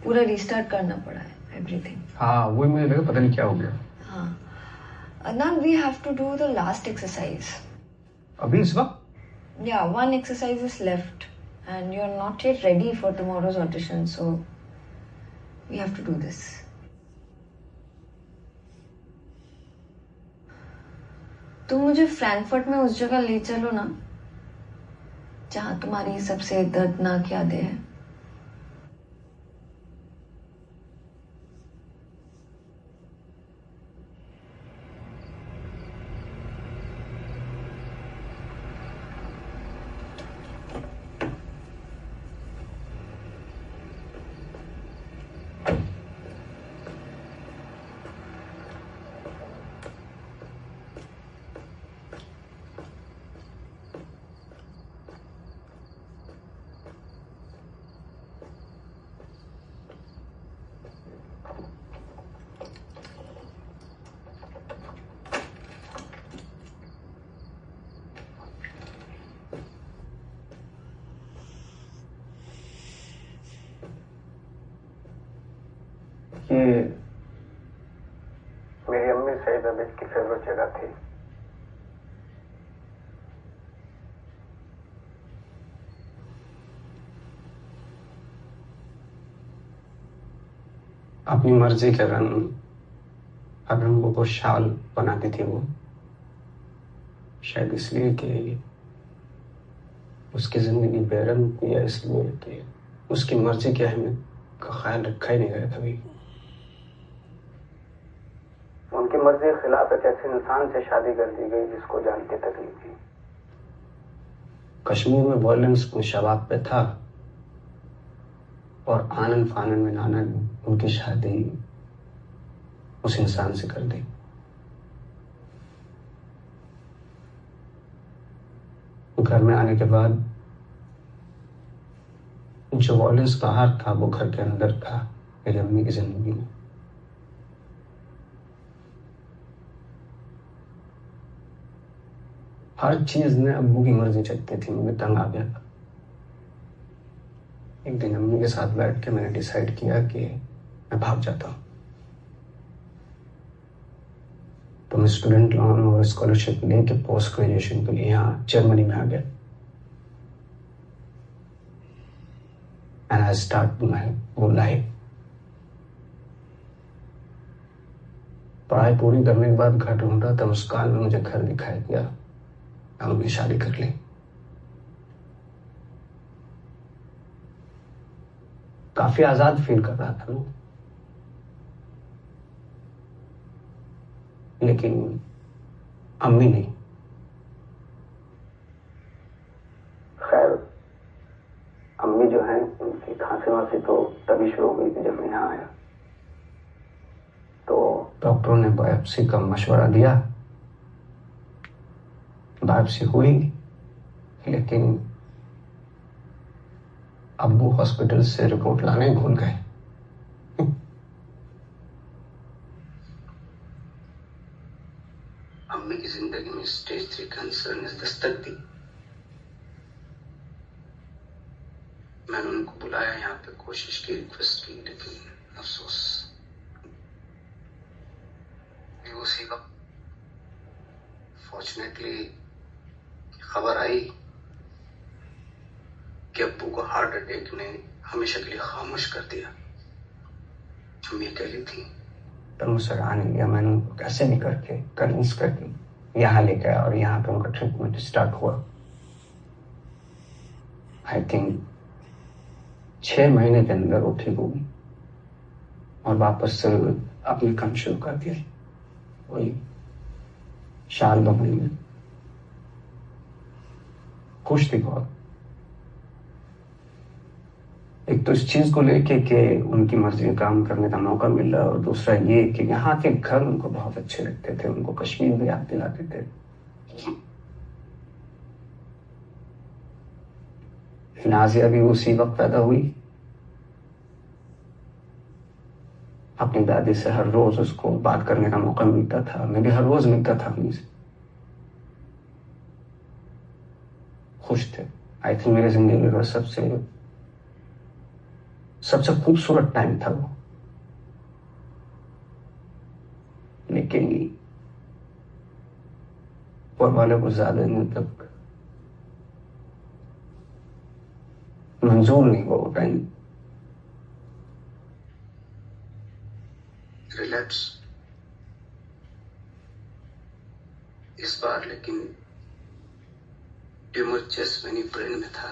पूरा रिस्टार्ट करना पड़ा है एवरीथिंग। हाँ, वही मुझे लगा पता नहीं क्या हो गया। हाँ, now we have to do the last exercise. अभी इस वक्त? Yeah, one exercise is left and you're not yet ready for tomorrow's audition, so we have to do this. तुम मुझे फ्रैंकफर्ट में उस जगह ले चलो ना जहां तुम्हारी सबसे दर्दनाक यादें हैं। ये मेरी अम्मी सईद अबीद की फेवरेट जगह थी। अपनी मर्जी के हर रंगों को शाल बनाती थी वो, शायद इसलिए कि उसकी जिंदगी बेरंग थी, या इसलिए कि उसकी मर्जी की अहमियत का ख्याल रखा ही नहीं गया कभी। उनकी मर्जी के खिलाफ एक ऐसे इंसान से शादी कर दी गई जिसको जान की तकलीफ थी। कश्मीर में वायलेंस शबाब पे था और आनन फानन में नाना ने उनकी शादी उस इंसान से कर दी। घर में आने के बाद जो वायलेंस बाहर था वो घर के अंदर था मेरी अम्मी की जिंदगी में। हर चीज ने अब्बू की मर्जी चलती थी, मुझे तंग आ गया था। एक दिन अम्मी के साथ बैठ के मैंने डिसाइड किया कि मैं भाग जाता हूं। तो मैं स्टूडेंट लोन और स्कॉलरशिप लेके पोस्ट ग्रेजुएशन के लिए यहाँ जर्मनी में आ गया। एंड आई स्टार्ट माई वो लाइफ। पढ़ाई पूरी करने के बाद घर ढूंढ रहा था, मुस्कान में मुझे घर दिखाई दिया। हमने शादी कर ली। काफी आजाद फील कर रहा था ना, लेकिन अम्मी नहीं। खैर, अम्मी जो है उनकी खांसी वासी तो तभी शुरू हो गई थी जब मैं यहाँ आया। तो डॉक्टरों ने बायोप्सी का मशवरा दिया। बायोप्सी हुई, लेकिन अब्बू हॉस्पिटल से रिपोर्ट लाने भूल गए। अम्मी की जिंदगी में स्टेज 3 कैंसर ने दस्तक दी। मैंने उनको बुलाया यहाँ पे, कोशिश की, रिक्वेस्ट की, लेकिन अफसोस उसी वक्त फॉर्चुनेटली खबर आई कि अब्बू को हार्ट अटैक ने हमेशा के लिए खामोश कर दिया। अम्मी अकेली थी। तब मुझसे रहा नहीं गया, मैंने उनको कैसे भी करके कन्विंस करके यहाँ लेके आया और यहाँ पे उनका ट्रीटमेंट स्टार्ट हुआ। आई थिंक 6 महीने के अंदर वो ठीक हुई और वापस से अपने काम शुरू कर दिया। वही शाल बबली में खुश थी बहुत। एक तो इस चीज को लेके कि उनकी मर्जी का काम करने का मौका मिल रहा, और दूसरा ये कि यहाँ के घर उनको बहुत अच्छे लगते थे, उनको कश्मीर में याद दिलाते थे। नाजिया भी उसी वक्त पैदा हुई। अपनी दादी से हर रोज उसको बात करने का मौका मिलता था, मैं भी हर रोज मिलता था अम्मी से। खुश थे। आई थिंक मेरी जिंदगी का सबसे खूबसूरत टाइम था वो। लेकिन ऊपर वाले को ज्यादा दिन तक मंजूर नहीं हुआ वो टाइम। रिलैप्स इस बार, लेकिन ट्यूमर चेस्ट में नहीं ब्रेन में था।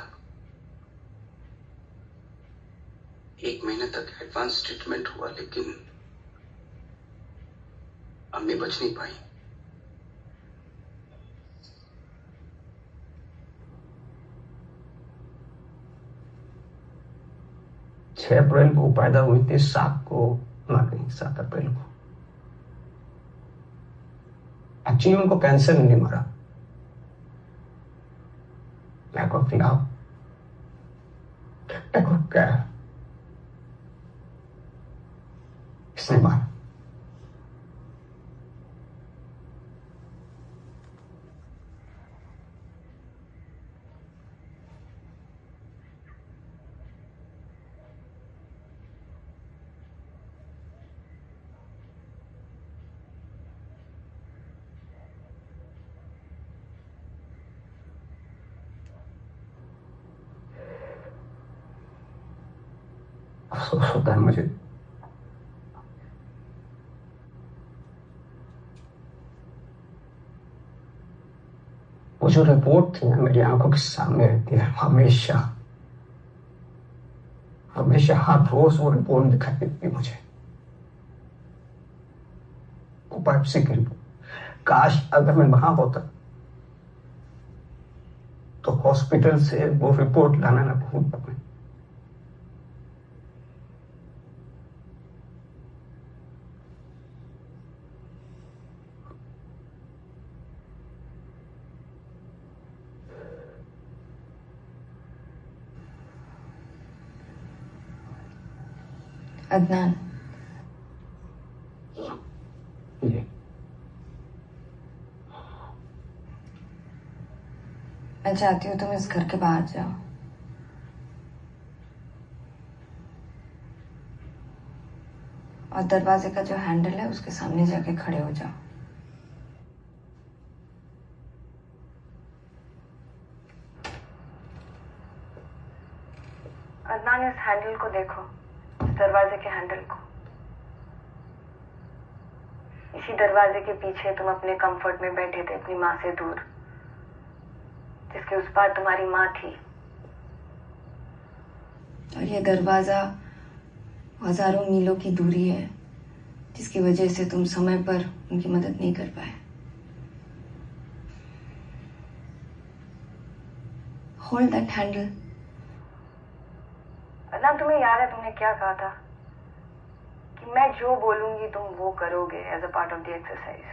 1 महीने तक एडवांस ट्रीटमेंट हुआ, लेकिन अम्मी बच नहीं पाई। छह अप्रैल को पैदा हुई थी, 7 को मर गई, 7 अप्रैल को। एक्चुअली उनको कैंसर नहीं मरा, lack of love, lack of care, इसने मारा। अफसोस होता है मुझे। वो जो रिपोर्ट थी ना, मेरी आंखों के सामने रहती है हमेशा, हमेशा हर रोज वो रिपोर्ट दिखाई देती मुझे। वो बायोप्सी की रिपोर्ट। काश अगर मैं वहां होता तो हॉस्पिटल से वो रिपोर्ट लाना ना भूलता मैं। अदनान, ये मैं चाहती हूँ तुम इस घर के बाहर जाओ। और दरवाजे का जो हैंडल है उसके सामने जाके खड़े हो जाओ। अदनान, इस हैंडल को देखो, दरवाजे के हैंडल को। इसी दरवाजे के पीछे तुम अपने कंफर्ट में बैठे थे, अपनी माँ से दूर, जिसके उस पार तुम्हारी माँ थी। और ये दरवाजा हजारों मीलों की दूरी है, जिसकी वजह से तुम समय पर उनकी मदद नहीं कर पाए। Hold that handle. अदनान, तुम्हें याद है तुमने क्या कहा था कि मैं जो बोलूंगी तुम वो करोगे as a part of the exercise.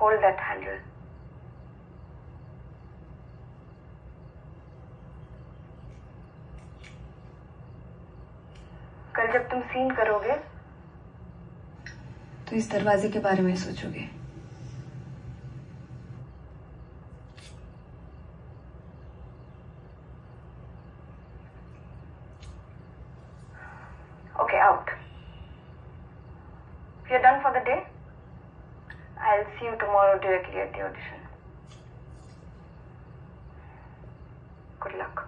Hold that handle. कल जब तुम सीन करोगे तो इस दरवाजे के बारे में सोचोगे। Okay, out. If you're done for the day, I'll see you tomorrow directly at the audition. Good luck.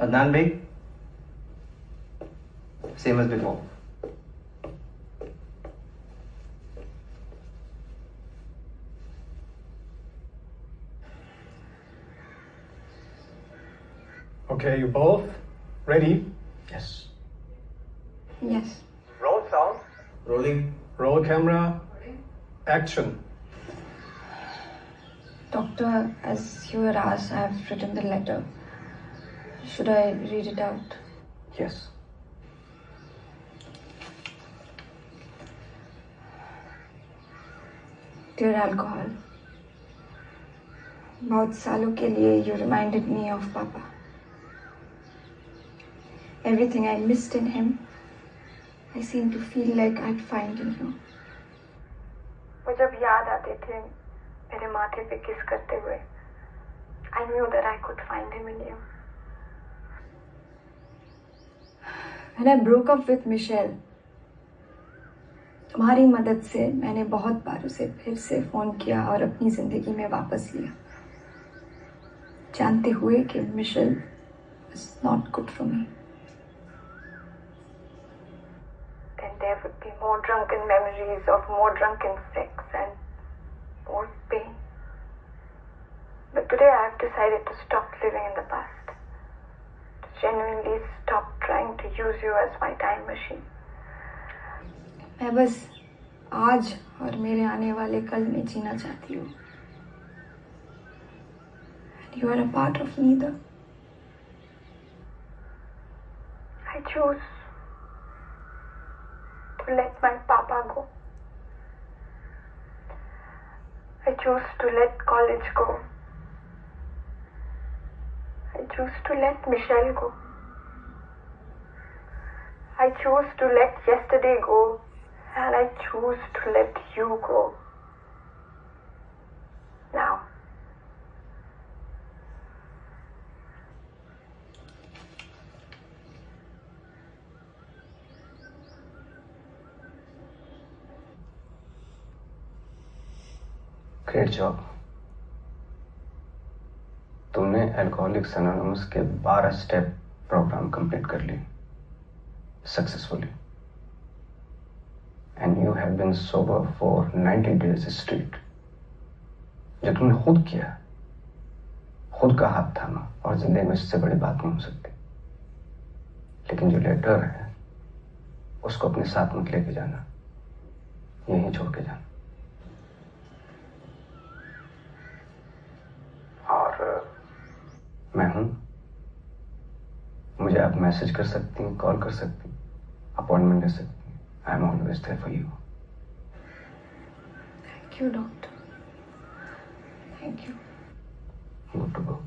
Adnan Bey, same as before. Okay, you both ready? Yes. Yes. Roll sound. Rolling. Roll camera. Action. Doctor, as you were asked, I have written the letter. Should I read it out? Yes. Dear alcohol, बहुत सालों के लिए you reminded me of Papa. Everything I missed in him, I seem to feel like I'd find in you. वो जब याद आते थे मेरे माथे पे किस करते हुए, I knew that I could find him in you. When I broke up with Michelle, तुम्हारी मदद से मैंने बहुत बार उसे फिर से फोन किया और अपनी जिंदगी में वापस लिया, जानते हुए कि Michel is not good for me. Then there would be more drunken memories of more drunken sex and more pain. But today I have decided to stop living in the past, to genuinely stop trying to use you as my time machine. मैं बस आज और मेरे आने वाले कल में जीना चाहती हूँ. And you are a part of neither. I choose to let my papa go. I choose to let college go. I choose to let Michelle go. I choose to let yesterday go. And I choose to let you go. Now. Great job. तुमने alcoholics anonymous के 12 step program complete कर ली successfully. And you have been sober for 90 days straight. जो तुमने खुद किया, खुद का हाथ थामा, और जिंदगी में इससे बड़ी बात नहीं हो सकती. लेकिन जो लेटर है उसको अपने साथ मत लेके जाना, यहीं छोड़ के जाना. और मैं हूं, मुझे आप मैसेज कर सकती हैं, कॉल कर सकती हैं, अपॉइंटमेंट ले सकती हैं. I'm always there for you. Thank you, doctor. Thank you. Good to go.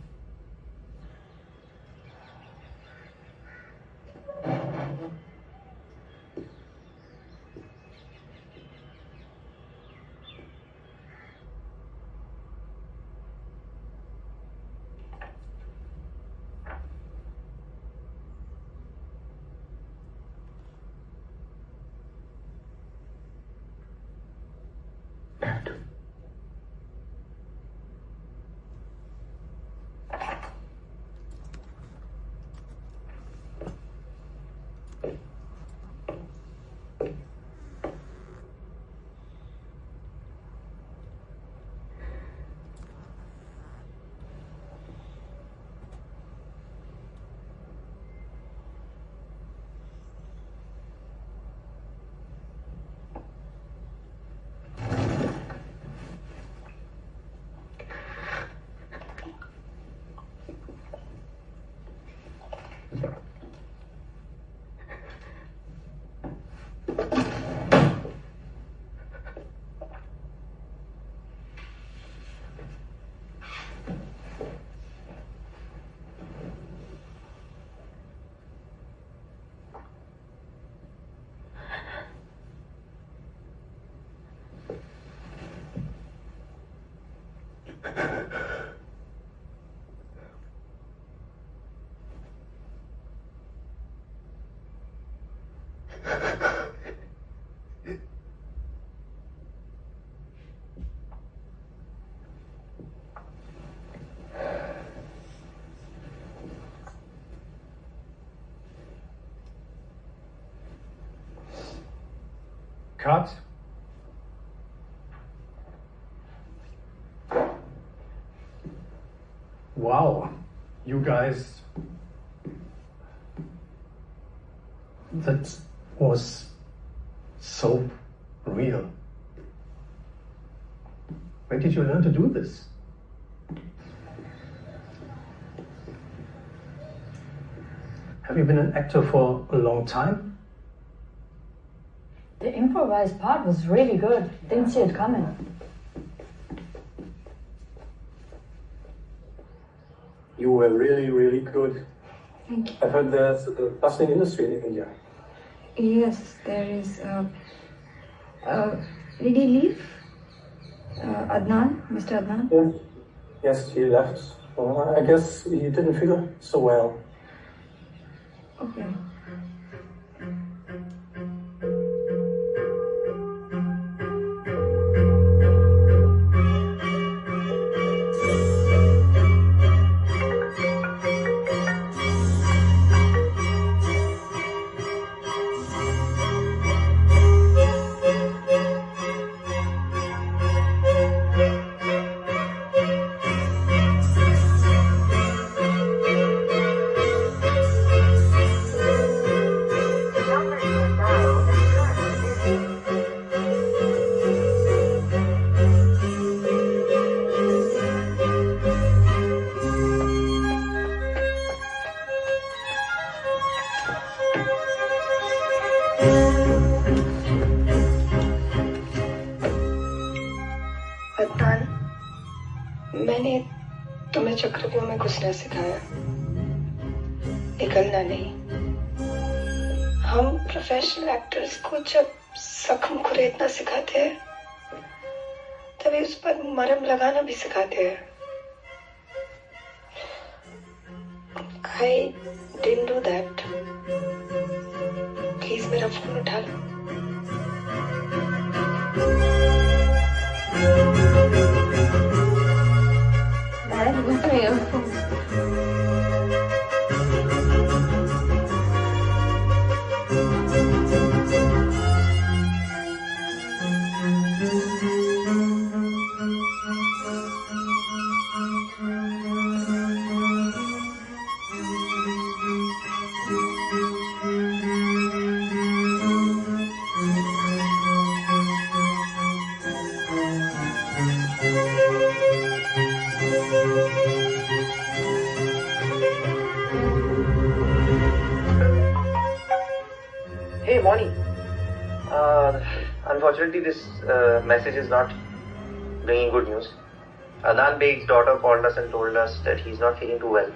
Cut. Wow, you guys. That was so real. When did you learn to do this? Have you been an actor for a long time? The improvised part was really good. Didn't see it coming. You were really, really good. Thank you. I heard there's the bustling industry in India. Yes, there is. Did he leave? Adnan, Mr. Adnan? Yeah. Yes, he left. Well, I guess he didn't feel so well. Okay. Adnan, मैंने तुम्हें चक्रव्यूह में घुसना सिखाया, निकलना नहीं। हम professional actors को जब जख्म कुरेदना सिखाते हैं, तभी उस पर मरहम लगाना भी सिखाते हैं। I didn't do that. Please मेरा फोन उठा लो। Dad, what's your earphone? Hey, Moni. Unfortunately, this message is not bringing good news. Adnan Beg's daughter called us and told us that he's not feeling too well.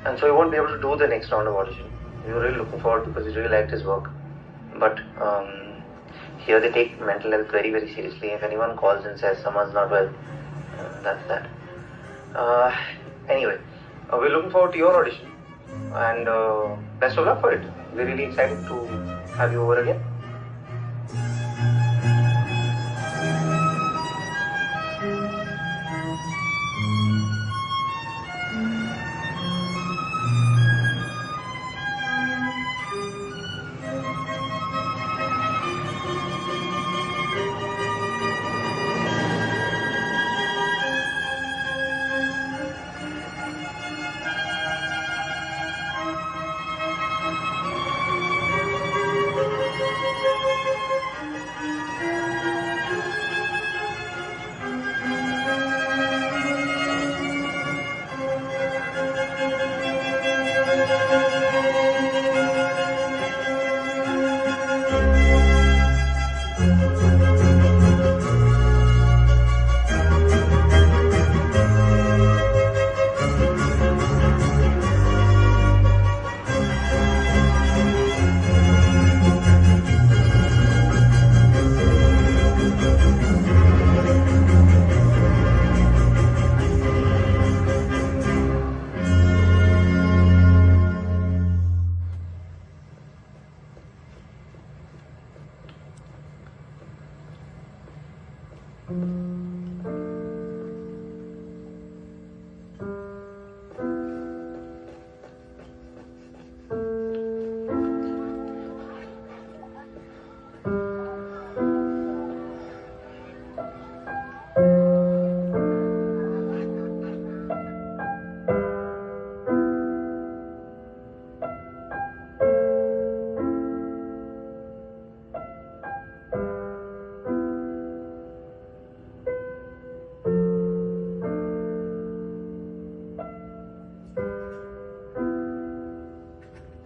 And so he won't be able to do the next round of audition. We were really looking forward because we really liked his work. But here they take mental health very, very seriously. If anyone calls and says someone's not well, that's that. Anyway, we're looking forward to your audition. And best of luck for it. We're really excited to have you over again.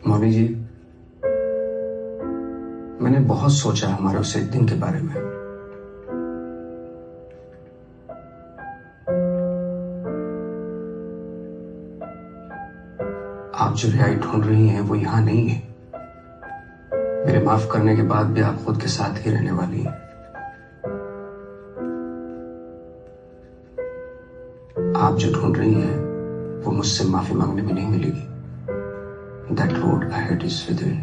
Mauni जी, मैंने बहुत सोचा है हमारे उस एक दिन के बारे में। आप जो रिहाई ढूंढ रही हैं वो यहाँ नहीं है। मेरे माफ करने के बाद भी आप खुद के साथ ही रहने वाली हैं। आप जो ढूंढ रही हैं वो मुझसे माफी मांगने में नहीं मिलेगी। That road ahead is within.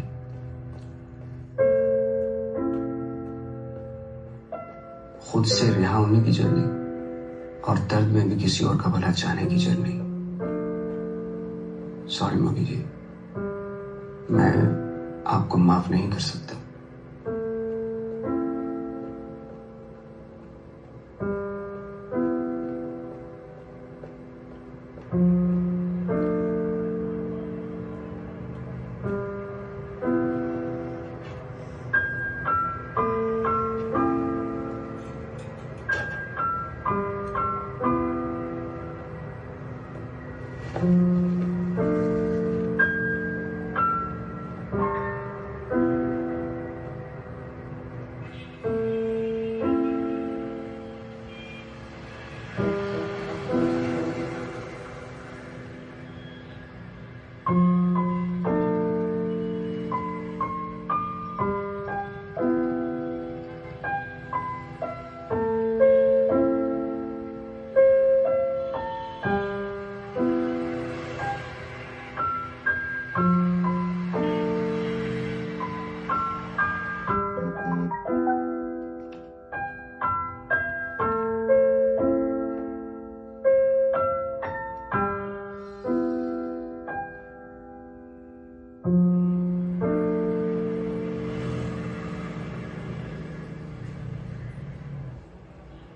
खुद से रिहा होने की जर्नी और दर्द में भी किसी और का भला चाहने की जर्नी। सॉरी मम्मी जी, मैं आपको माफ नहीं कर सकता।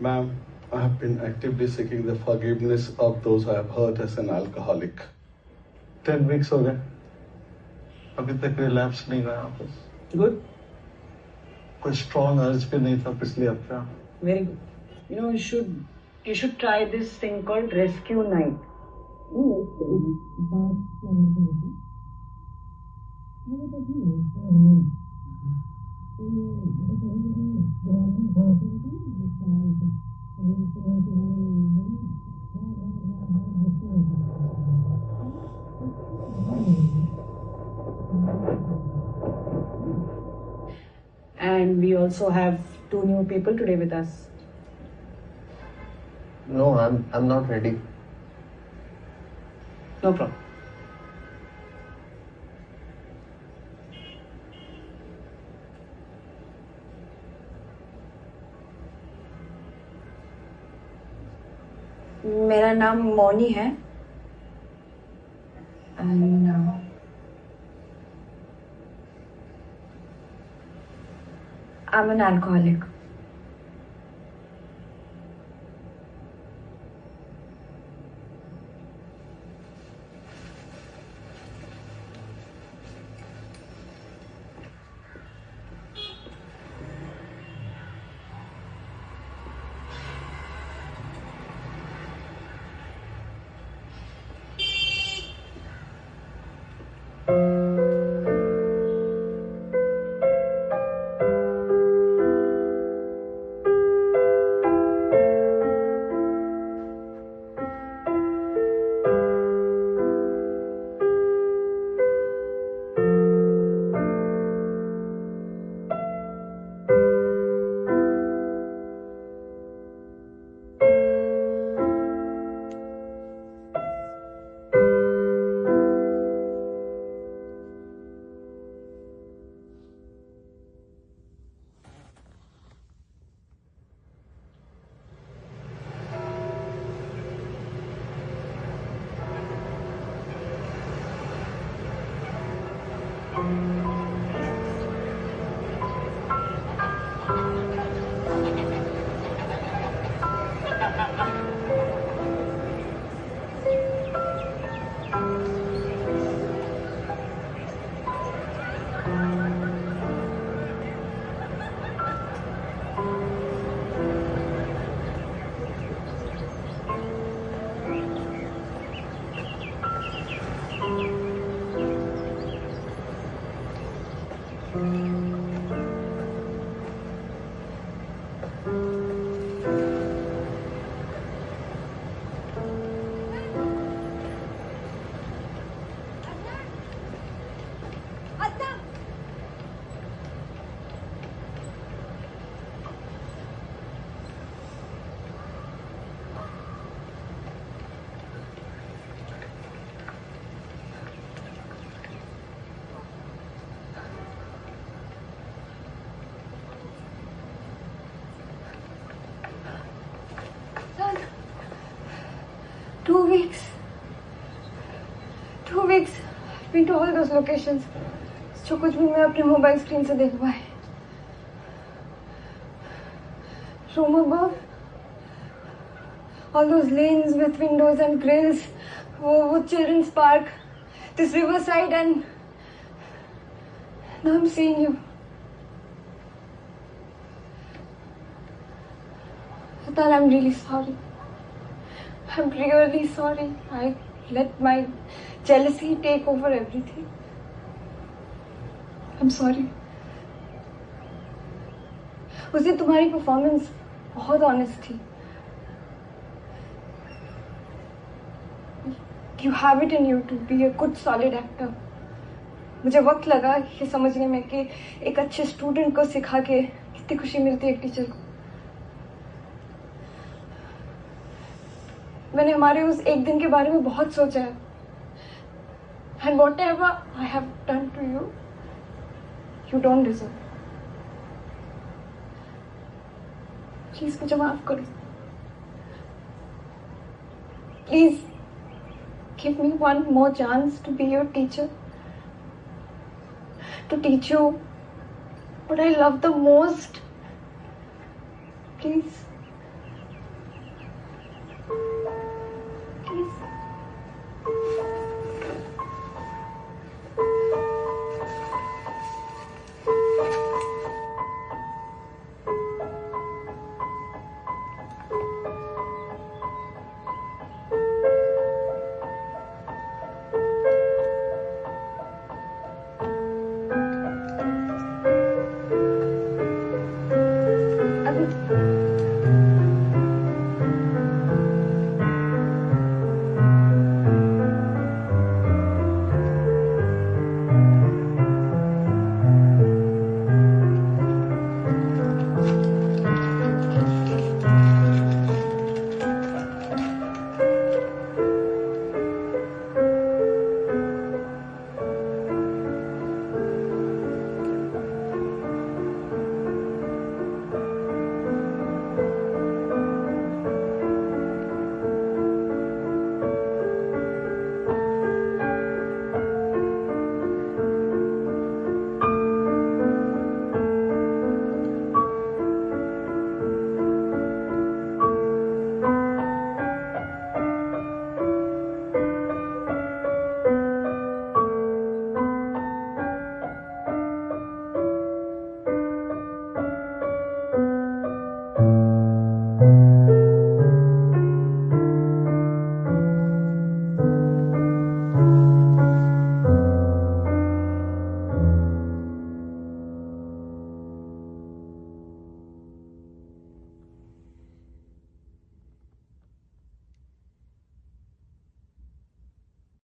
Ma'am, I have been actively seeking the forgiveness of those I have hurt as an alcoholic. 10 weeks हो गए, अभी तक रिलैप्स नहीं हुआ वापस। Good. कोई strong urge भी नहीं था पिछले हफ्ते। Very good. You know, you should try this thing called Rescue Night. And we also have 2 new people today with us. No, I'm not ready. No problem. मेरा नाम मौनी है and I'm an alcoholic. weeks. 2 weeks. I've been to all those locations. जो कुछ भी मैं अपने mobile screen से देख पाए. Room above. All those lanes with windows and grills. वो children's park. This riverside, and now I'm seeing you. Atal, I'm really sorry. I'm really sorry. I let my jealousy take over everything. I'm sorry. उस दिन तुम्हारी performance बहुत honest थी. You have it in you to be a good solid actor. मुझे वक्त लगा ये समझने में कि एक अच्छे स्टूडेंट को सिखा के कितनी खुशी मिलती है एक टीचर को. मैंने हमारे उस एक दिन के बारे में बहुत सोचा है. And whatever I have done to you, you don't deserve. Please मुझे माफ करो. Please give me one more chance to be your teacher. To teach you what I love the most. Please.